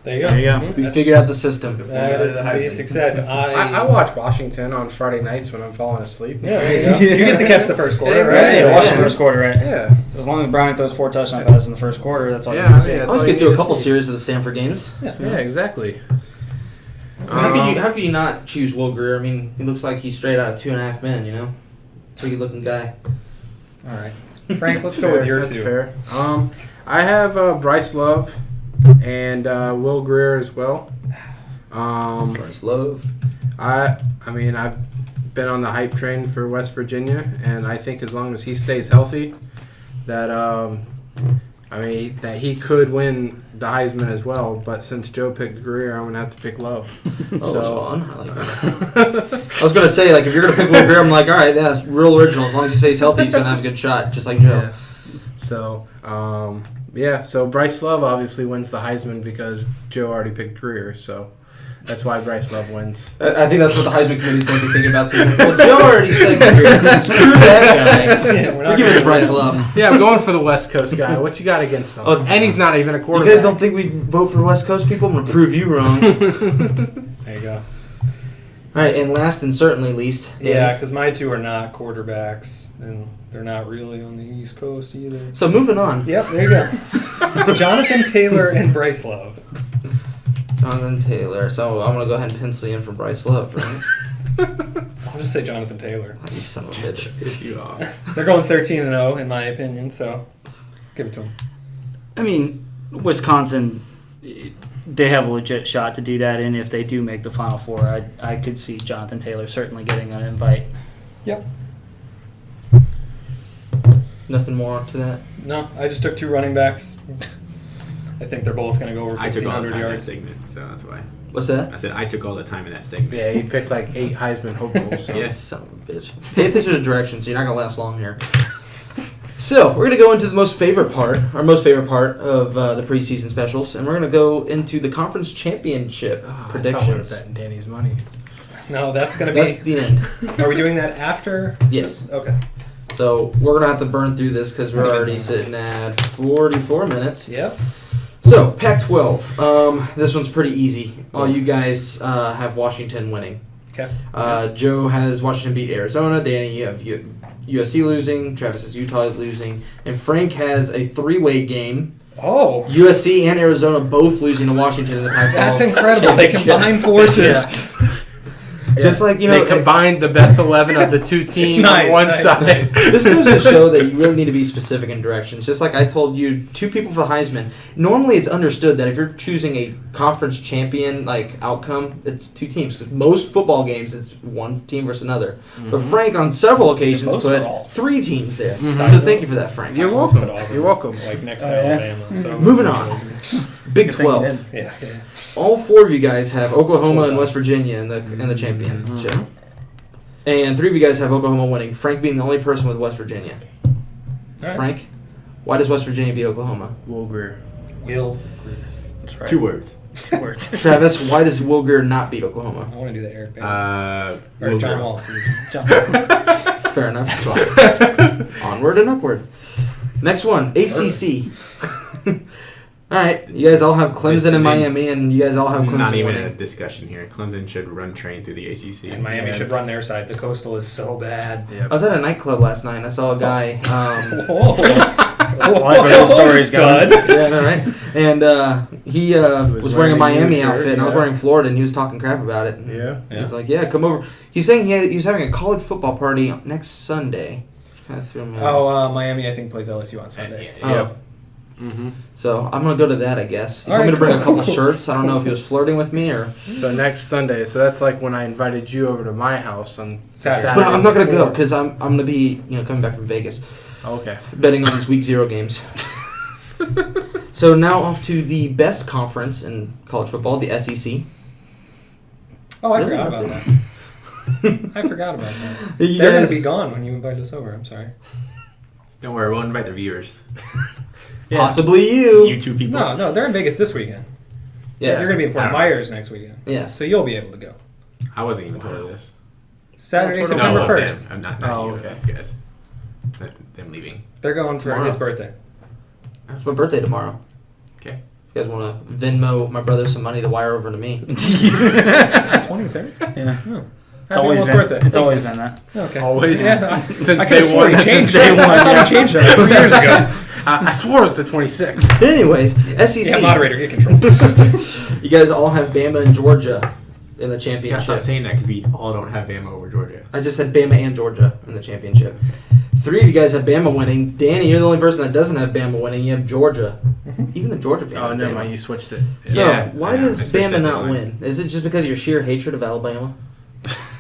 There you go. There you go. We figured out the system. That is a success. I watch Washington on Friday nights when I'm falling asleep. Yeah, there you go. You get to catch the first quarter, Yeah, right? Yeah, watch the first quarter, right? Yeah. As long as Browning throws 4 touchdown passes in the first quarter, that's all Yeah, you need to I see. mean, I that's always all get you through need a couple to see. series of the Stanford games. Yeah, exactly. How can you not choose Will Greer? I mean, he looks like he's straight out of 2.5 Men, you know? Pretty good looking guy. All right. Frank, let's go with your That's two. fair. I have Bryce Love and Will Greer as well. First love. I mean, I've been on the hype train for West Virginia, and I think as long as he stays healthy, that that he could win the Heisman as well. But since Joe picked Greer, I'm gonna have to pick Love. Oh, fun. I like that. I was going to say, like, if you're going to pick Will Greer, I'm like, all right, that's real original. As long as he stays healthy, he's going to have a good shot, just like Joe. Yeah. So, so Bryce Love obviously wins the Heisman because Joe already picked Greer, so that's why Bryce Love wins. I think that's what the Heisman committee's going to be thinking about, too. Like, well, Joe already said Greer. Screw that guy. Yeah, We're giving it to Bryce Love. Yeah, I'm going for the West Coast guy. What you got against him? Oh, and he's not even a You quarterback. guys don't think we vote for West Coast people? I'm going to prove you wrong. There you go. All right, and last and certainly least. Yeah, because my two are not quarterbacks, and they're not really on the East Coast either. So moving on. Yep, there you go. Jonathan Taylor and Bryce Love. Jonathan Taylor. So I'm going to go ahead and pencil you in for Bryce Love, right? I'll just say Jonathan Taylor. Oh, you son of a bitch. Piss you off. They're going 13-0 in my opinion, so give it to them. I mean, Wisconsin, they have a legit shot to do that, and if they do make the Final Four, I could see Jonathan Taylor certainly getting an invite. Yep. Nothing more to that? No, I just took two running backs. I think they're both going to go over I took all the 1,500 time in that yards. segment, so that's why. What's that? I said I took all the time in that segment. Yeah, he picked like 8 Heisman hopefuls. So. Yeah. Son of a bitch. Pay attention to directions, so you're not going to last long here. So, we're going to go into the most favorite part of the preseason specials, and we're going to go into the conference championship Oh, I thought we were predictions. betting Danny's money. No, that's going to That's be... the end. Are we doing that after? Yes. Okay. So, we're going to have to burn through this because we're already sitting at 44 minutes. Yep. So, Pac-12. This one's pretty easy. All you guys have Washington winning. Okay. Joe has Washington beat Arizona. Danny, you have USC losing. Travis has Utah losing. And Frank has a 3-way game. Oh, USC and Arizona both losing to Washington in the Pac-12. that's incredible. They combine forces. Just like, you know, they combined the best 11 of the two teams on Nice, one nice, side. nice. this goes to show that you really need to be specific in directions. Just like I told you, 2 people for the Heisman. Normally, it's understood that if you're choosing a conference champion outcome, it's 2 teams. 'Cause most football games, it's 1 team versus another. But Frank, on several occasions, Supposed put for all. 3 teams there. Mhm. So thank you for that, Frank. You're Almost welcome. put Auburn, You're welcome. Like next to Oh, yeah. Alabama. So Moving on. Big Good thing you 12. Yeah. All 4 of you guys have Oklahoma and West Virginia in the championship. And 3 of you guys have Oklahoma winning. Frank being the only person with West Virginia. right. Frank, why does West Virginia beat Oklahoma? Will Greer. Will. That's right. 2 words. 2 words. Travis, why does Will Greer not beat Oklahoma? I want to do the Eric Bailey. Or Will John Greer. Wall. Fair enough. Onward and upward. Next one, ACC. All right, you guys all have Clemson and Miami, and you guys all have Clemson Not even winning. a discussion here. Clemson should run train through the ACC. And Miami Yeah. should run their side. The Coastal is so bad. I was at a nightclub last night, and I saw a guy. Like where the story's stud. going. Yeah, I know, right? And he was wearing a Miami shirt, outfit, and I was yeah. wearing Florida, and he was talking crap about it. And Yeah. He's like, "Yeah, come over." He's saying he was having a college football party next Sunday. Which kind of threw me off. Miami, I think, plays LSU on Sunday. Oh. Yep. Mm-hmm. So I'm gonna go to that, I guess. He All told me right, to bring a cool. couple shirts. I don't know if he was flirting with me or. So next Sunday. So that's like when I invited you over to my house on Saturday. But I'm not gonna go before. because I'm gonna be coming back from Vegas, Okay. betting on these week 0 games. So now off to the best conference in college football, the SEC. Oh, I Really? forgot about that. I forgot about that. You They're going guys- to be gone when you invite us over. I'm sorry. Don't worry, we'll invite the viewers. Possibly you. You two people. No, they're in Vegas this weekend. Yes. You're going to be in I Fort don't Myers next weekend. Yes. So you'll be able to go. I wasn't even told of this. Saturday, No, September No, 1st. them. I'm not Oh, you, okay. those guys. It's not them leaving. They're going for Tomorrow. his birthday. It's my birthday tomorrow. Okay. If you guys want to Venmo my brother some money to wire over to me. 23rd? Yeah. Oh. It's always Happy been. birthday. It's always been that. Okay. Always. Yeah. Since I could day have swore one. he changed Since day it. one, I thought yeah. he changed it 3 years ago. I swore it was the 26th. Anyways, SEC. Yeah, moderator, get control. You guys all have Bama and Georgia in the You gotta championship. stop saying that because we all don't have Bama over Georgia. I just said Bama and Georgia in the championship. 3 of you guys have Bama winning. Danny, you're the only person that doesn't have Bama winning. You have Georgia. Even the Georgia fans. Oh, have never Bama. mind. You switched it. So, Yeah, why I know. does I switched Bama it not to win? Is it just because of your sheer hatred of Alabama?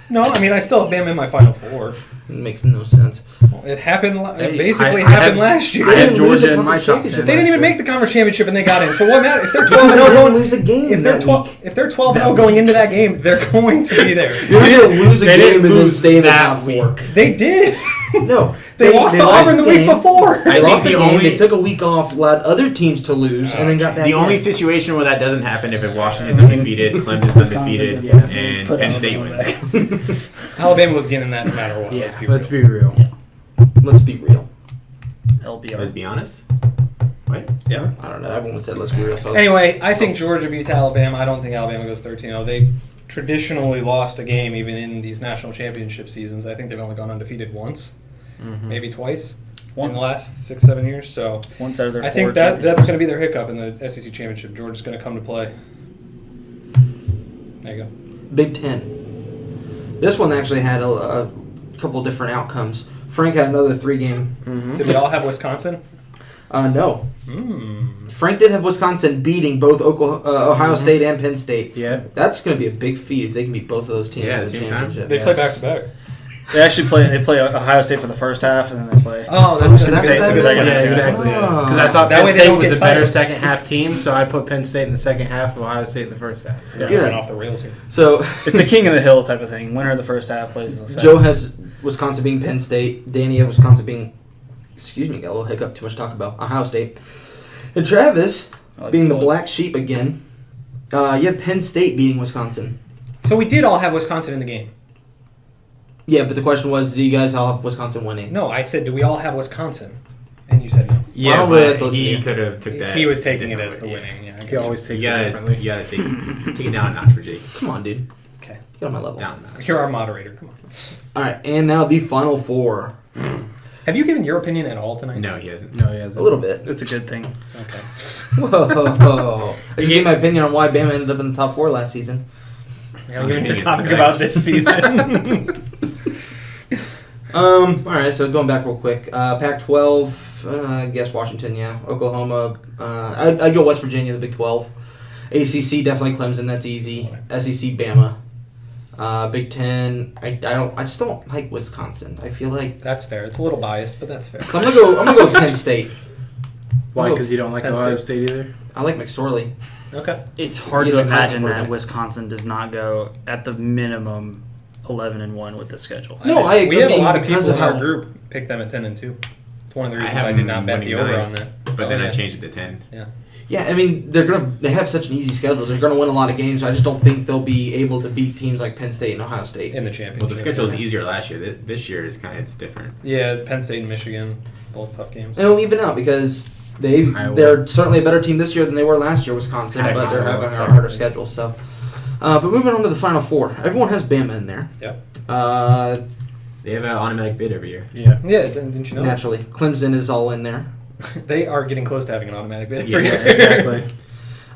No, I mean, I still have Bama in my Final Four. It makes no sense. It happened. Hey, It basically I happened have- last year. I They had didn't lose Georgia the in my conference top championship. 10. They didn't even last make the conference championship and they got in. So what matter if they're Because 12 they didn't 0? lose a game If they're that 12, week. if they're 12-0 going into that game, they're going to be there. You're not going to lose a They game didn't and then lose stay in the that top 4. They did. No. They lost to Auburn the week before. They I think lost the the game. only- They took a week off, allowed other teams to lose, and then got back The in. only situation where that doesn't happen if Washington's undefeated, Clemson's undefeated, did and put Penn Alabama State wins. back. Alabama was getting that no matter what. Yeah, Let's be real. Let's be real. LBR. Let's be honest. What? Yeah. I don't know. Everyone said let's be real. So Anyway, I think Georgia beats Alabama. I don't think Alabama goes 13-0. They traditionally lost a game even in these national championship seasons. I think they've only gone undefeated once, maybe twice in the last 6-7 years. So Once out of their I 4 think that's championships. going to be their hiccup in the SEC championship. Georgia's going to come to play. There you go. Big Ten. This one actually had a couple different outcomes. Frank had another 3-game. Did we all have Wisconsin? No. Hmm. Frank did have Wisconsin beating both Ohio State and Penn State. Yeah. That's going to be a big feat if they can beat both of those teams Yeah, in the same time. championship. They play back to back. They actually play Ohio State for the first half, and then they play. Oh, So that's that's the what that second is? half. Yeah, exactly. Oh. Because I thought That Penn way they State don't was get a better tired. second half team, so I put Penn State in the second half, Ohio State in the first half. Yeah, Good. went off the rails here. So It's a king of the hill type of thing. Winner of the first half plays the second. Joe has Wisconsin being Penn State. Danny has Wisconsin being, excuse me, got a little hiccup, too much to talk about, Ohio State. And Travis I like being the Georgia. black sheep again. You have Penn State beating Wisconsin. So we did all have Wisconsin in the game. Yeah, but the question was, do you guys all have Wisconsin winning? No, I said, do we all have Wisconsin? And you said no. Yeah, don't really have to but listen to he you. could have took that. He was taking it different as the way. winning. Yeah, I He get you. always takes You it gotta, differently. you gotta take it down a notch for Jake. Come on, dude. Okay. Get on my level. Down a notch. You're our moderator. Come on. All right, and now the Final Four. Have you given your opinion at all tonight? No, he hasn't. No, he hasn't. A little bit. It's a good thing. Okay. Whoa. I just gave my opinion on why Bama ended up in the top 4 last season. Now you're Opinions talking today. about this season. All right, so going back real quick. Pac-12, I guess Washington, yeah. Oklahoma. I'd go West Virginia, the Big 12. ACC, definitely Clemson, that's easy. SEC, Bama. Big 10, I just don't like Wisconsin. I feel like That's fair. It's a little biased, but that's fair. so I'm gonna go with Penn State. Why? Oh, Because you don't like Penn Ohio State. State either? I like McSorley. Okay. It's hard He's to a imagine quarterback. that Wisconsin does not go at the minimum 11-1 with the schedule. No, I We have a mean, lot of because people of in how- our group pick them at 10-2. It's one of the I reasons have I did not bet them the winning over 9, on that. But then Oh, I yeah. changed it to 10. Yeah, I mean they have such an easy schedule. They're gonna win a lot of games. I just don't think they'll be able to beat teams like Penn State and Ohio State. In the championship. Well, the schedule was easier last year. This year is it's different. Yeah, Penn State and Michigan, both tough games. And it'll even out because Iowa. they're certainly a better team this year than they were last year, Wisconsin, but they're Iowa, having a technically. harder schedule. So, but moving on to the Final Four, everyone has Bama in there. Yep. They have an automatic bid every year. Yeah. Yeah, didn't you know? Naturally, Clemson is all in there. They are getting close to having an automatic bid. Yeah, Exactly.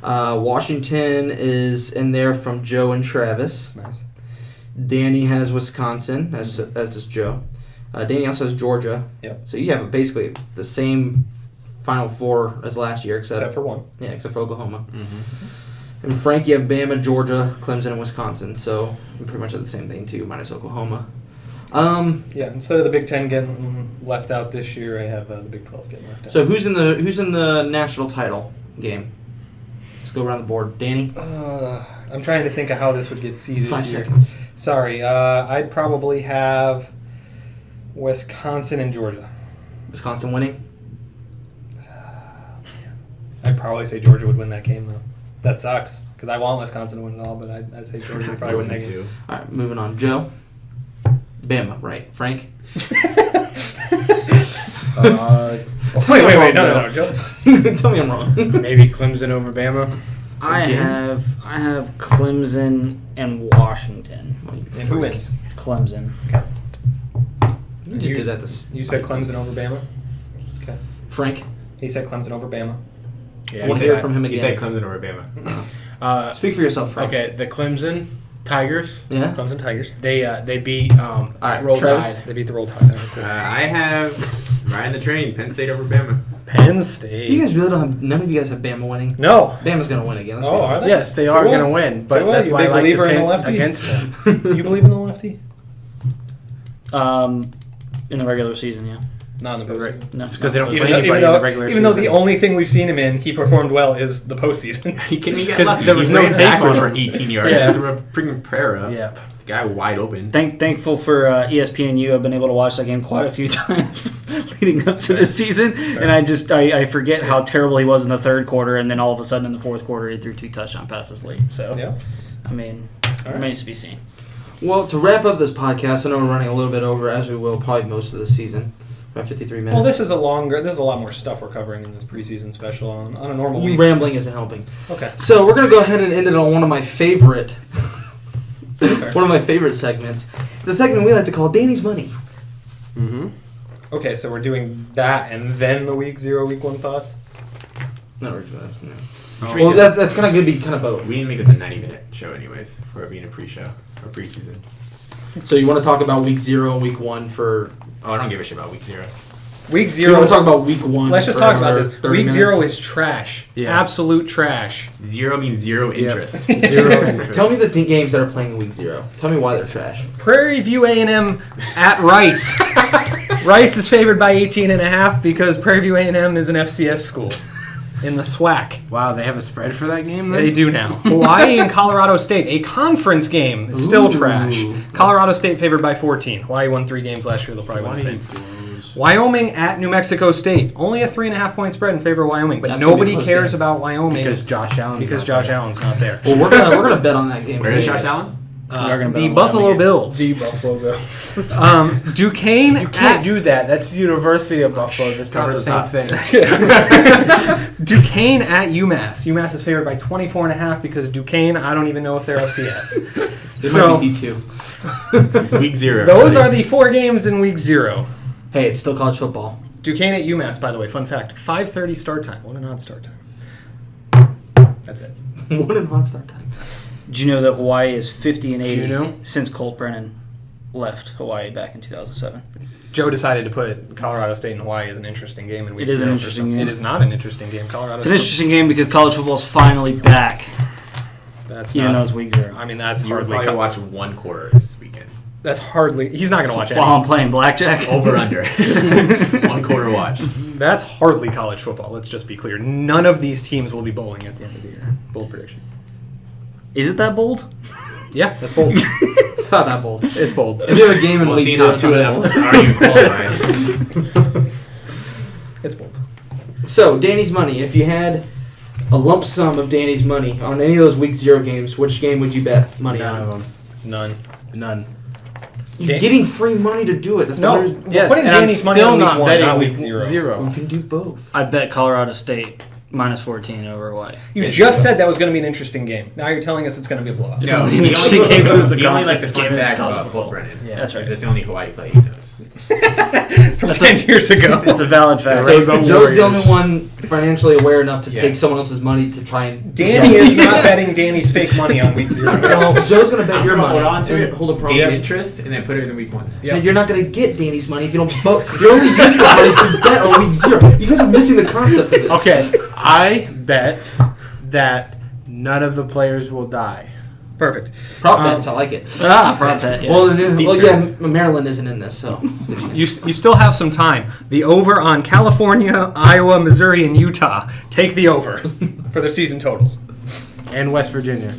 Washington is in there from Joe and Travis. Nice. Danny has Wisconsin, as does Joe. Danny also has Georgia. Yep. So you have basically the same Final Four as last year, Except for one. except for Oklahoma. And Frank, you have Bama, Georgia, Clemson, and Wisconsin. So you pretty much have the same thing too, minus Oklahoma. Yeah, instead of the Big 10 getting left out this year, I have the Big 12 getting left out. So who's in the national title game? Let's go around the board. Danny, I'm trying to think of how this would get seeded. 5 here. seconds. Sorry, I'd probably have Wisconsin and Georgia. Wisconsin winning. I'd probably say Georgia would win that game, though. That sucks, because I want Wisconsin to win it all, but I'd say Georgia would probably win that game. All right, moving on. Joe. Bama, right? Frank. Wait, no, Joe. Tell me I'm wrong. Maybe Clemson over Bama. I have Clemson and Washington. And who wins? Clemson. You just did that this. You said Clemson over Bama? Okay. Frank. He said Clemson over Bama. I want to hear from him You said again. Clemson over Bama. Speak for yourself, Frank. Okay, the Clemson Tigers. Yeah. Clemson Tigers. They beat right, Roll Travis? Tide. They beat the Roll Tide. Cool. I have riding the train, Penn State over Bama. Penn State. You guys really don't have. None of you guys have Bama winning. No. Bama's gonna win again. Let's be Oh, are honest. they? Yes, they So are what? going to win, but So what? that's You why I big like to believer in the pick lefty? against them. You believe in the lefty? In the regular season, yeah. Not in the postseason. No, Because they don't Even play though, anybody in the regular even though season. the only thing we've seen him in, he performed well, is the postseason. He can get 'Cause lucky. there was He no ran tape backwards on for him. 18 yards. Yeah. Threw a freaking prayer up. Yep. Guy wide open. Thankful for ESPNU. I've been able to watch that game quite a few times leading up to this season, and I forget how terrible he was in the third quarter, and then all of a sudden in the fourth quarter he threw 2 touchdown passes late. So, Yeah. I mean, remains to be seen. Well, to wrap up this podcast, I know we're running a little bit over, as we will probably most of the season. About 53 minutes. Well, this is a lot more stuff we're covering in this preseason special on a normal You week. rambling isn't helping. Okay. So we're gonna go ahead and end it on one of my favorite segments. It's a segment we like to call Danny's Money. Mm-hmm. Okay, so we're doing that and then the week 0, week 1 thoughts? Not really. No. Should Well, we that's kind of going to be kind of both. We need to make this a 90-minute show anyways, for it being a pre-show or preseason. So you want to talk about week 0 and week 1 for? Oh, I don't give a shit about week 0. Week So you 0. want to talk about week 1? Let's just for talk about another this. 30 Week minutes? 0 is trash. Yeah. Absolute trash. 0 means zero interest. 0 interest. Tell me the games that are playing in week 0. Tell me why they're trash. Prairie View A&M at Rice. Rice is favored by 18.5 because Prairie View A&M is an FCS school in the SWAC. Wow, they have a spread for that game then? They do now. Hawaii and Colorado State, a conference game, is still Ooh. trash. Colorado State favored by 14. Hawaii won 3 games last year. They'll probably win the same. Blows. Wyoming at New Mexico State. Only a 3.5-point spread in favor of Wyoming, but That's gonna be a nobody close cares game. about Wyoming Because Josh Allen's because not Josh there. Allen's not there. Well, we're gonna bet on that game. Where is anyways. Josh Allen? We are gonna bet The on Buffalo Wyoming. Bills. The Buffalo Bills. Duquesne You can't at do that. That's the University of Buffalo. That's not Cover the the same top. thing. Duquesne at UMass. UMass is favored by 24.5 because Duquesne, I don't even know if they're FCS. They So might be D2. Week 0. those are the 4 games in week 0. Hey, it's still college football. Duquesne at UMass, by the way, fun fact. 5:30 start time. What an odd start time. That's it. What an hot start time. Did you know that Hawaii is 50 and 80 you know? since Colt Brennan left Hawaii back in 2007? Joe decided to put Colorado State and Hawaii as an interesting game in week It is an 0 for interesting some- game. It is not an interesting game. Colorado It's an interesting game because college football is finally back, That's even not, though it's week 0. I mean, that's You would hardly. probably watch 1 quarter this weekend. That's hardly. He's not going to watch any. While I'm playing blackjack. Over under. 1 quarter watch. That's hardly college football. Let's just be clear. None of these teams will be bowling at the end of the year. Bold prediction. Is it that bold? Yeah, that's bold. It's not that bold. It's bold. If you have a game in We'll week see 0, now it's 2 not of that them bold. aren't even qualified. It's bold. So, Danny's money. If you had a lump sum of Danny's money on any of those week 0 games, which game would you bet money None on? of them. None. None. You're getting free money to do it. That's No. not. Yes, putting and I'm Danny's money still on week not 1, betting not week week 0. 0. You can do both. I bet Colorado State minus 14 over Hawaii. You just said that was going to be an interesting game. Now you're telling us it's going to be a blowout. It's No, only he an only, interesting game because it's a he only like the conference fun game and it's fact college about football. Colt Brennan. Yeah, that's right. That's the only Hawaii play he knows. From 10 years ago. It's a valid fact. So Rainbow Joe's the only Warriors. one financially aware enough to Yeah. take someone else's money to try and. Danny is not betting Danny's fake money on week 0. No, Joe's gonna bet I'm your gonna money. hold on to and it, Hold a gain promo. interest, and then put it in week 1. Yeah. You're not gonna get Danny's money if you don't vote. You're only using the money to bet on week 0. You guys are missing the concept of this. Okay, I bet that none of the players will die. Perfect. Prop bets, I like it. Prop bet, yes. Well, yeah, Maryland isn't in this, so. You still have some time. The over on California, Iowa, Missouri, and Utah. Take the over for the season totals. And West Virginia.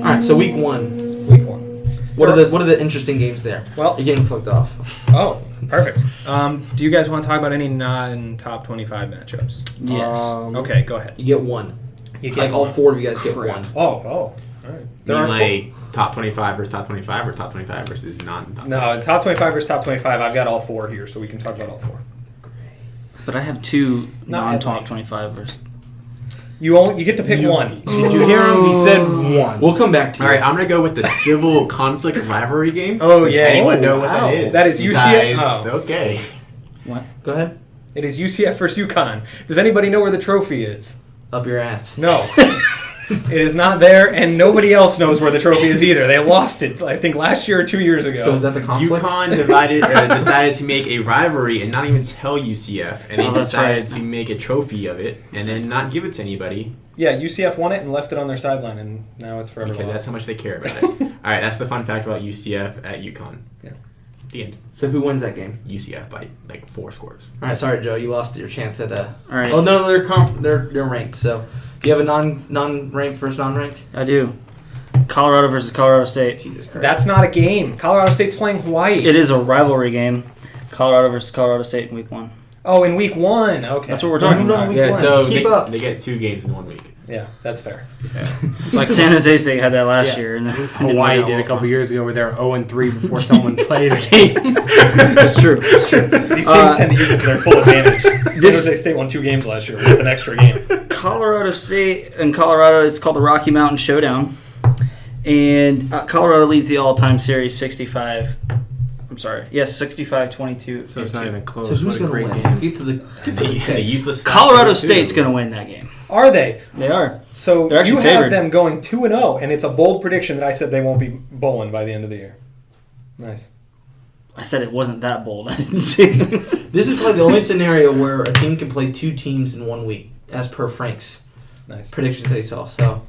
right, so week 1. Week 1. What are the interesting games there? Well, You're getting flipped off. oh, perfect. Do you guys want to talk about any non-top 25 matchups? Yes. Okay, go ahead. You get 1. You get Like all one. 4 of you guys get 1. Oh, all right. There You are mean like top 25 versus top 25 or top 25 versus non-top? no, top 25 versus top 25. I've got all 4 here, so we can talk about all 4. But I have 2 Not non-top at 25 versus. You get to pick one. Did you hear him? He said 1. We'll come back to you. All right, I'm going to go with the civil conflict rivalry game. Oh, Does yeah. anyone Oh, know what wow. that is? That is UCF. Guys, Oh. Okay. What? Go ahead. It is UCF versus UConn. Does anybody know where the trophy is? Up your ass. No. It is not there, and nobody else knows where the trophy is either. They lost it, I think, last year or 2 years ago. So is that the conflict? UConn decided to make a rivalry and not even tell UCF, and they Oh, that's decided right. to make a trophy of it and then not give it to anybody Yeah, UCF won it and left it on their sideline, and now it's forever because that's lost. how much they care about it. All right, that's the fun fact about UCF at UConn. Yeah. The end. So who wins that game? UCF by like 4 scores. All right, sorry, Joe. You lost your chance at All right. Oh no, they're ranked. So do you have a non-ranked versus non-ranked? I do. Colorado versus Colorado State. Jesus Christ. That's not a game. Colorado State's playing Hawaii. It is a rivalry game. Colorado versus Colorado State in week 1. Oh, in week 1. Okay. That's what we're talking No, no, about. Week Yeah, one. so Keep they, up. they get 2 games in 1 week. Yeah, that's fair. Like San Jose State had that last Yeah. year. And Hawaii did a couple years ago where they were 0-3 before someone played a game. That's true. That's true. These teams tend to use it to their full advantage. San Jose State won 2 games last year with an extra game. Colorado State and Colorado, it's called the Rocky Mountain Showdown. And Colorado leads the all-time series 65. I'm sorry. Yes, 65-22. So it's not even close. So who's What a going great to win? game. Get to the The useless Colorado factors, too. State's going to win that game. Are they? They are. So They're actually you have favored. them going 2-0, and it's a bold prediction that I said they won't be bowling by the end of the year. Nice. I said it wasn't that bold. I didn't see. This is probably the only scenario where a team can play 2 teams in 1 week, as per Frank's Nice. predictions they saw. So,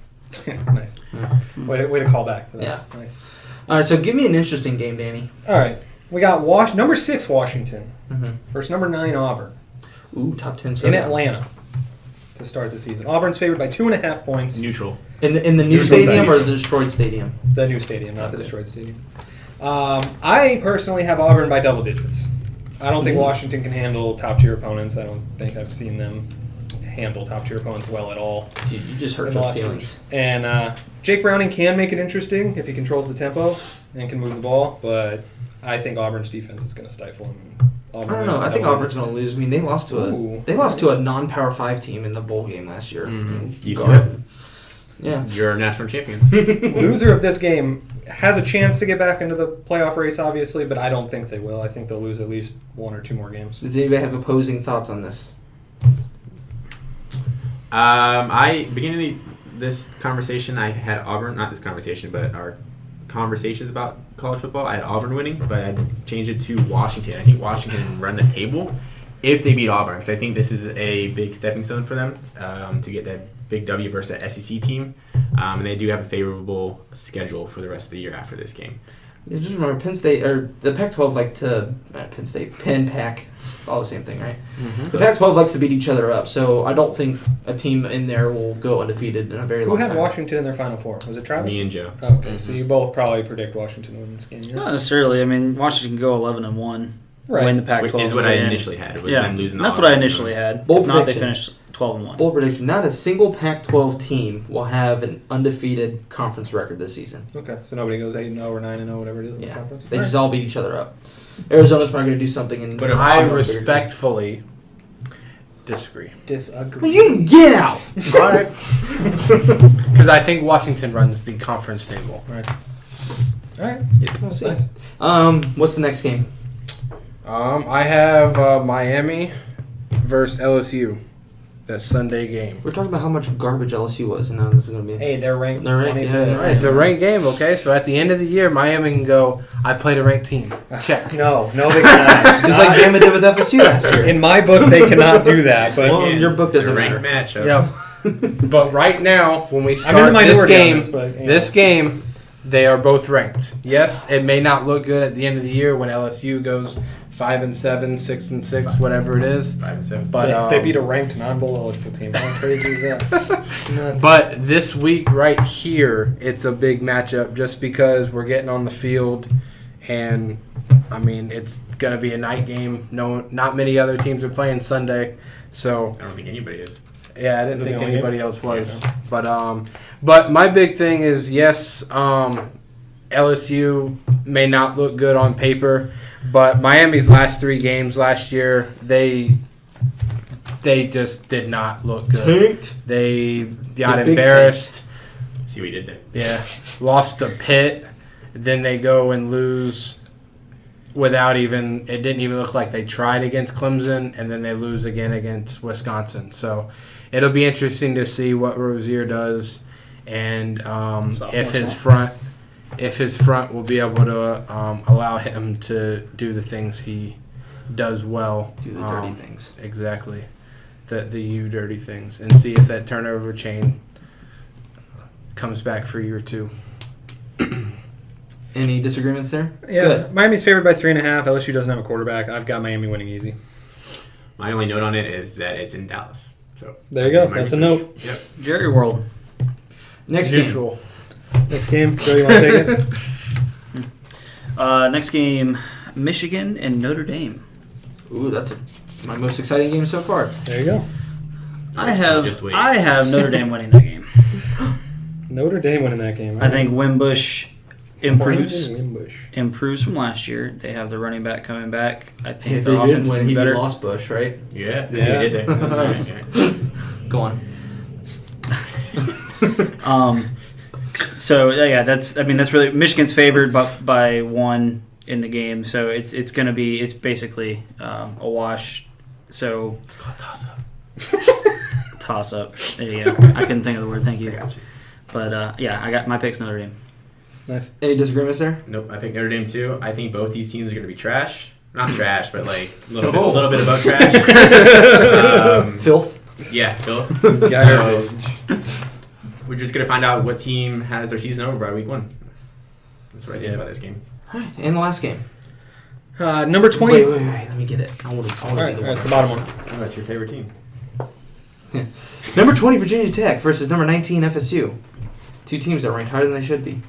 Nice. yeah. Way to call back to that. Yeah. Nice. All right. So give me an interesting game, Danny. All right. We got number 6 Washington Mm-hmm. versus number 9 Auburn Ooh, top 10. in showdown. Atlanta to start the season. Auburn's favored by 2.5 points. Neutral. In the new Neutral stadium site. or the destroyed stadium? The new stadium, not the Okay. destroyed stadium. I personally have Auburn by double digits. I don't think Washington can handle top-tier opponents. I don't think I've seen them handle top-tier opponents well at all. Dude, you just hurt in the your last feelings. years. And Jake Browning can make it interesting if he controls the tempo and can move the ball, but I think Auburn's defense is going to stifle him. I don't know. I think Auburn's going to lose. I mean, they lost to a non-Power 5 team in the bowl game last year. UCF. Yeah. You're national champions. Loser of this game has a chance to get back into the playoff race, obviously, but I don't think they will. I think they'll lose at least 1 or 2 more games. Does anybody have opposing thoughts on this? Beginning of this conversation, I had Auburn, not this conversation, but our conversations about college football, I had Auburn winning, but I changed it to Washington. I think Washington can run the table if they beat Auburn, because I think this is a big stepping stone for them to get that big W versus the SEC team. And they do have a favorable schedule for the rest of the year after this game. Yeah, just remember, Penn State, or the Pac-12 like to, Penn State, Penn, Pac, all the same thing, right? Mm-hmm. The Pac-12 likes to beat each other up, so I don't think a team in there will go undefeated in a very Who long had time. Washington in their Final Four? Was it Travis? Me and Joe. Oh, okay, so you both probably predict Washington to win this game. Yeah? Not necessarily. I mean, Washington can go 11-1, win the Pac-12. Is what I and- initially had. Was Yeah, them losing to that's what I Auburn. initially had. Bold If not, they prediction. finished 12-1. Bold prediction, not a single Pac-12 team will have an undefeated conference record this season. Okay, so nobody goes 8-0 or 9-0, whatever it is in the Yeah, conference? they just all beat each other up. Arizona's probably going to do something. And But if I respectfully disagree. Disagree. You get out! Because I think Washington runs the conference table. All right. We'll see. Nice. What's the next game? I have Miami versus LSU. That Sunday game. We're talking about how much garbage LSU was, and now this is going to be. Hey, they're ranked. They're ranked, 20, yeah, so they're Right, it's a ranked game, okay? So at the end of the year, Miami can go, I played a ranked team. Check. No, they cannot. Just like Bama did with FSU last year. In my book, they cannot do that. But Well, your book It's a doesn't ranked matter. matchup. Yep. But right now, when we I'm in the start this minority on game, this, but, you know. this game, they are both ranked. Yes, it may not look good at the end of the year when LSU goes 5-7, 6-6, whatever it is. 5-7. But they beat a ranked non-bowl eligible team. How crazy is that? Nuts. But this week right here, it's a big matchup just because we're getting on the field, and I mean it's gonna be a night game. No, not many other teams are playing Sunday, so I don't think anybody is. yeah, I didn't Is it think the only anybody game? else was. But my big thing is yes, LSU may not look good on paper, but Miami's last 3 games last year, they just did not look good. Tanked. They got The big embarrassed. See what you did there. Yeah, lost to Pitt. Then they go and lose without even. It didn't even look like they tried against Clemson, and then they lose again against Wisconsin. So it'll be interesting to see what Rozier does, and if his front will be able to allow him to do the things he does well. Do the dirty things. Exactly, the you dirty things, and see if that turnover chain comes back for year 2. Any disagreements there? Yeah, Good. Miami's favored by 3.5. LSU doesn't have a quarterback. I've got Miami winning easy. My only note on it is that it's in Dallas. So There you go. Miami That's a finish. note. Yep. Jerry World. Next game. Neutral. Next game. Joe, you want to take it? Next game, Michigan and Notre Dame. Ooh, that's my most exciting game so far. There you go. I have Just wait. Notre Dame winning that game. Notre Dame winning that game. I think Wimbush improves Wimbush. from last year. They have the running back coming back. I think If the they didn't offense win, is he'd be better. lost Bush, right? Yeah. That's Yeah. what you did there. Nice. Go on. So yeah, that's really Michigan's favored by 1 in the game. So it's going to be basically a wash. So It's called toss-up. toss up. There you go. I couldn't think of the word. Thank you. I got you. But yeah, I got my picks Notre Dame. Nice. Any disagreements there? Nope, I picked Notre Dame too. I think both these teams are going to be trash. Not trash, but like a little bit above trash. Filth. Yeah, Bill. Garbage. We're just going to find out what team has their season over by week 1. That's what I think about this game. All right, and the last game. Number 20. Wait. Let me get it. I want to All right, be the that's the one. bottom one. Oh, that's your favorite team. Number 20, Virginia Tech versus number 19, FSU. 2 teams that are ranked higher than they should be.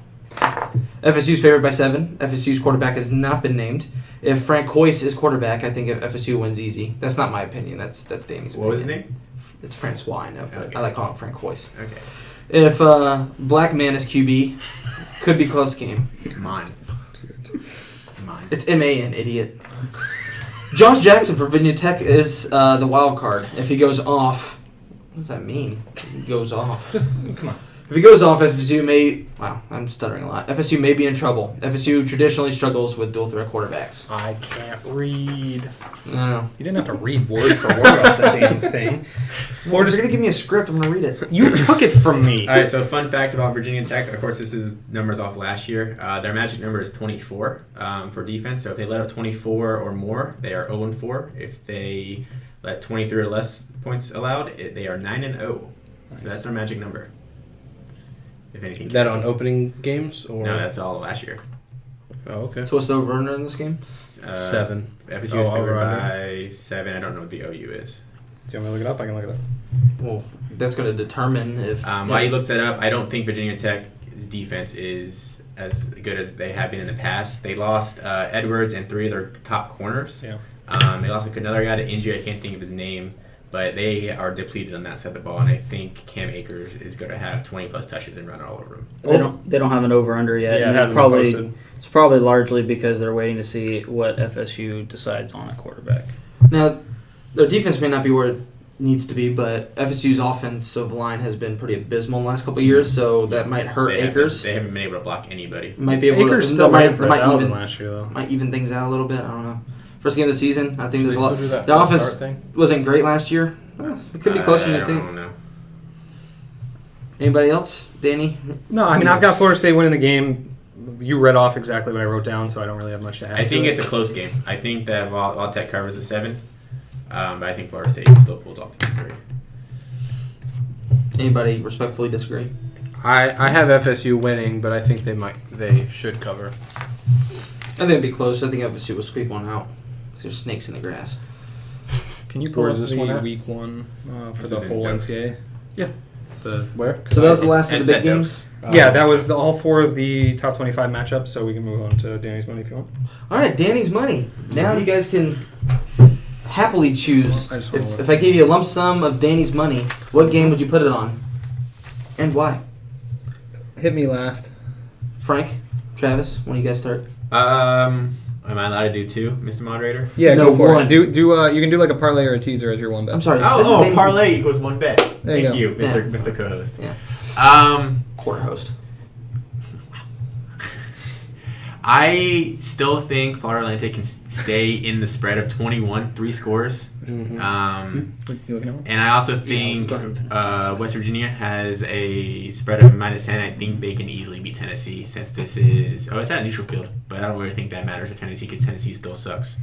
FSU's favored by 7. FSU's quarterback has not been named. If Frank Hoyce is quarterback, I think FSU wins easy. That's not my opinion. That's Danny's opinion. What was his name? It's Francois, I know, but Okay. I like calling it Frank Hoyce. Okay. If Black Man is QB, could be close game. Come on. It's M-A-N, idiot. Josh Jackson for Virginia Tech is the wild card. If he goes off, what does that mean? If he goes off. Just come on. If he goes off, FSU may... Wow, I'm stuttering a lot. FSU may be in trouble. FSU traditionally struggles with dual-threat quarterbacks. I can't read. No. You didn't have to read word for word off the damn thing. Well, if you're going to give me a script, I'm going to read it. You took it from me. All right, so fun fact about Virginia Tech. Of course, this is numbers off last year. Their magic number is 24 for defense. So if they let up 24 or more, they are 0-4. If they let 23 or less points allowed, they are 9-0. So that's their magic number. If anything. Is that on opening games or No, that's all last year. Oh, okay. So what's the over-under in this game? 7. FSU is Oh, favored over-under. by 7. I don't know what the OU is. Do you want me to look it up? I can look it up. Well, that's going to determine if... While you looked that up, I don't think Virginia Tech's defense is as good as they have been in the past. They lost Edwards and 3 of their top corners. Yeah. They lost another guy to injury. I can't think of his name. But they are depleted on that side of the ball, and I think Cam Akers is going to have 20-plus touches and run all over him. They don't have an over under yet. Yeah, it and hasn't been probably posted. it's probably largely because they're waiting to see what FSU decides on at quarterback. Now, their defense may not be where it needs to be, but FSU's offensive line has been pretty abysmal in the last couple of years, so that might hurt Akers. They haven't been able to block anybody. Might be able Akers to... still ran for might 1,000 even, last year, though. might even things out a little bit. I don't know. First game of the season, I think Should there's we a lot... still do that The false offense start thing? wasn't great last year. Well, it could be closer than you I think. don't know. Anybody else? Danny? No, I mean, I've got Florida State winning the game. You read off exactly what I wrote down, so I don't really have much to add. I think to it's it. a close game. I think that Vol Tech covers a 7, but I think Florida State still pulls off the victory. Anybody respectfully disagree? I have FSU winning, but I think they should cover. I think it'd be close. I think FSU will squeak one out. There's snakes in the grass. Can you pull Where up is this the one at? week one for This the is in whole Doak. NCAA? Where? So that was the last of It's the big at Doak. games. Yeah, that was all 4 of the top 25 matchups, so we can move on to Danny's money if you want. All right, Danny's money. Now you guys can happily choose. I just wanna look. If I gave you a lump sum of Danny's money, what game would you put it on? And why? Hit me last. Frank, Travis, when you guys start? Am I allowed to do 2, Mr. Moderator? Yeah, No, go for one. it. Do you can do like a parlay or a teaser as your one bet. I'm sorry. Oh, this is Danny's parlay equals 1 bet. There you Thank you, Yeah. Mr. Co-host. Yeah. Quarter host. I still think Florida Atlantic can stay in the spread of 21, 3 scores. Mhm. You looking at one? And I also think West Virginia has a spread of -10. I think they can easily beat Tennessee since this is... Oh, it's at a neutral field, but I don't really think that matters for Tennessee because Tennessee still sucks.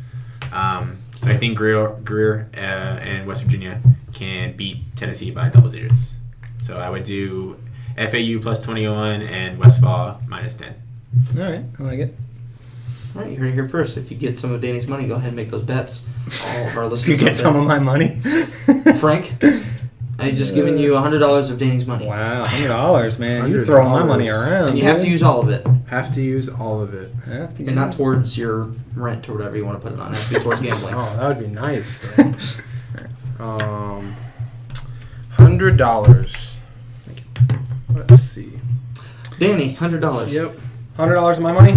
So I think Greer and West Virginia can beat Tennessee by double digits. So I would do FAU plus 21 and Westfall -10. All right, I like it. All right, you heard it here first. If you get some of Danny's money, go ahead and make those bets. All of our You listeners. get out some there. of my money. Frank, I just given you $100 of Danny's money. Wow, $100, man. You throwing my money around. And you have to use all of it. Have to use all of it. And not towards your rent or whatever you want to put it on. It has to be towards gambling. Oh, that would be nice. $100. Let's see. Danny, $100. Yep. $100 of my money.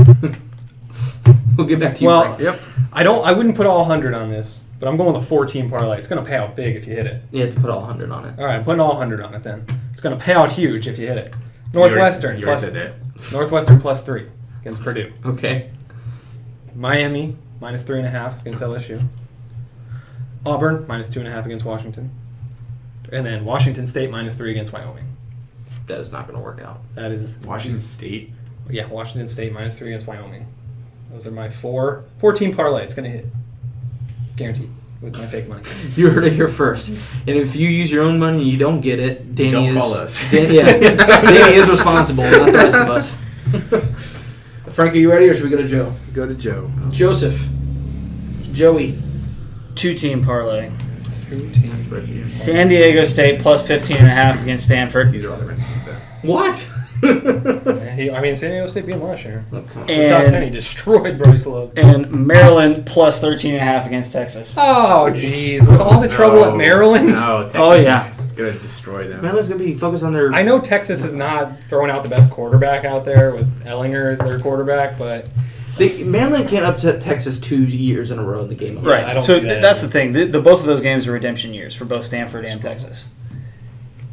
We'll get back to you, Well, Frank. Yep. I wouldn't put all 100 on this, but I'm going with a 4-team parlay. It's going to pay out big if you hit it. You have to put all 100 on it. All right, I'm putting all 100 on it then. It's going to pay out huge if you hit it. Northwestern You already plus said that. Northwestern +3 against Purdue. Okay. Miami -3.5 against LSU. Auburn -2.5 against Washington. And then Washington State -3 against Wyoming. That is not going to work out. That is Washington State. Yeah, Washington State -3 against Wyoming. Those are my 4-team parlay. It's going to hit. Guaranteed. With my fake money. You heard it here first. And if you use your own money and you don't get it, Danny Don't is... call us. Danny is responsible, not the rest of us. Frank, are you ready or should we go to Joe? Go to Joe. Joseph. Joey. 2-team parlay. 2-team. Spread to you. San Diego State +15.5 against Stanford. These are all the rankings there. What? San Diego State beat him last year. Okay. Rashad Penny destroyed Bryce Love. And Maryland +13.5 against Texas. Oh, jeez. With all the trouble at Maryland. No, Texas. Oh, yeah. It's going to destroy them. Maryland's going to be focused on their... I know Texas is not throwing out the best quarterback out there with Ellinger as their quarterback, but Maryland can't upset Texas 2 years in a row in the game. Right. I don't So see that that's either. the thing. The both of those games are redemption years for both Stanford and Texas.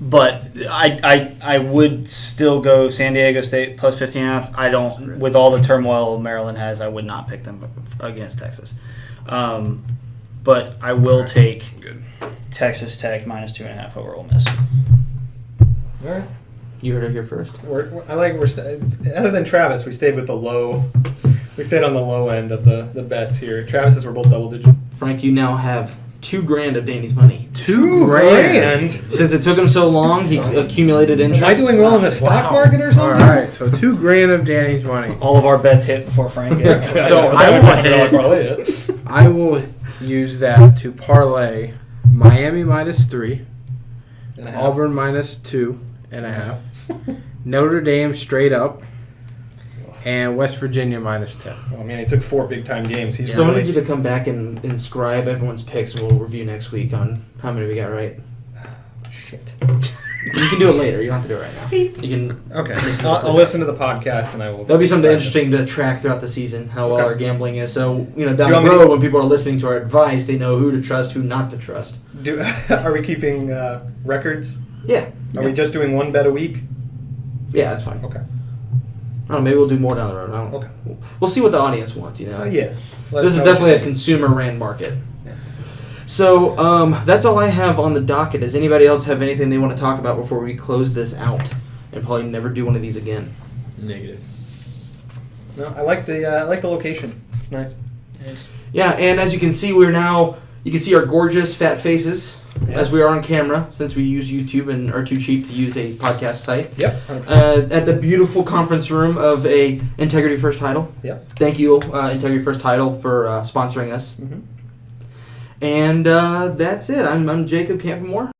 But I would still go San Diego State +15.5. I don't, with all the turmoil Maryland has, I would not pick them against Texas. But I will take Good. Texas Tech -2.5 over Ole Miss. all right. You heard it here first. Other than Travis, we stayed with the low. We stayed on the low end of the bets here. Travis's were both double digit. Frank, you now have $2,000 of Danny's money. $2,000. Since it took him so long, he accumulated interest. Am I doing well in the stock market or All something? right, so $2,000 of Danny's money. All of our bets hit before Frank did. So I will use that to parlay Miami -3, Auburn -2.5, Notre Dame straight up, and West Virginia -10. Oh man, he took 4 big time games. He's So I really need you to come back and inscribe everyone's picks, and we'll review next week on how many we got right. shit. You can do it later. You don't have to do it right now. You can. Okay, I'll listen to the podcast and I will. That'll be something interesting to track throughout the season, how well Okay. our gambling is. So, down Do you the want me road, to- when people are listening to our advice, they know who to trust, who not to trust. Are we keeping records? Yeah. Are we just doing 1 bet a week? Yeah, that's fine. Okay. I don't know, maybe we'll do more down the road. I don't, Okay. We'll see what the audience wants, Yeah. This is definitely a consumer ran market. Yeah. So, that's all I have on the docket. Does anybody else have anything they want to talk about before we close this out and probably never do one of these again? Negative. No, I like the location. It's nice. Yeah, and as you can see, you can see our gorgeous fat faces as we are on camera, since we use YouTube and are too cheap to use a podcast site. Yep. 100%. At the beautiful conference room of a Integrity First Title. Yep. Thank you, Integrity First Title, for sponsoring us. Mhm. And that's it. I'm Jacob Campamore.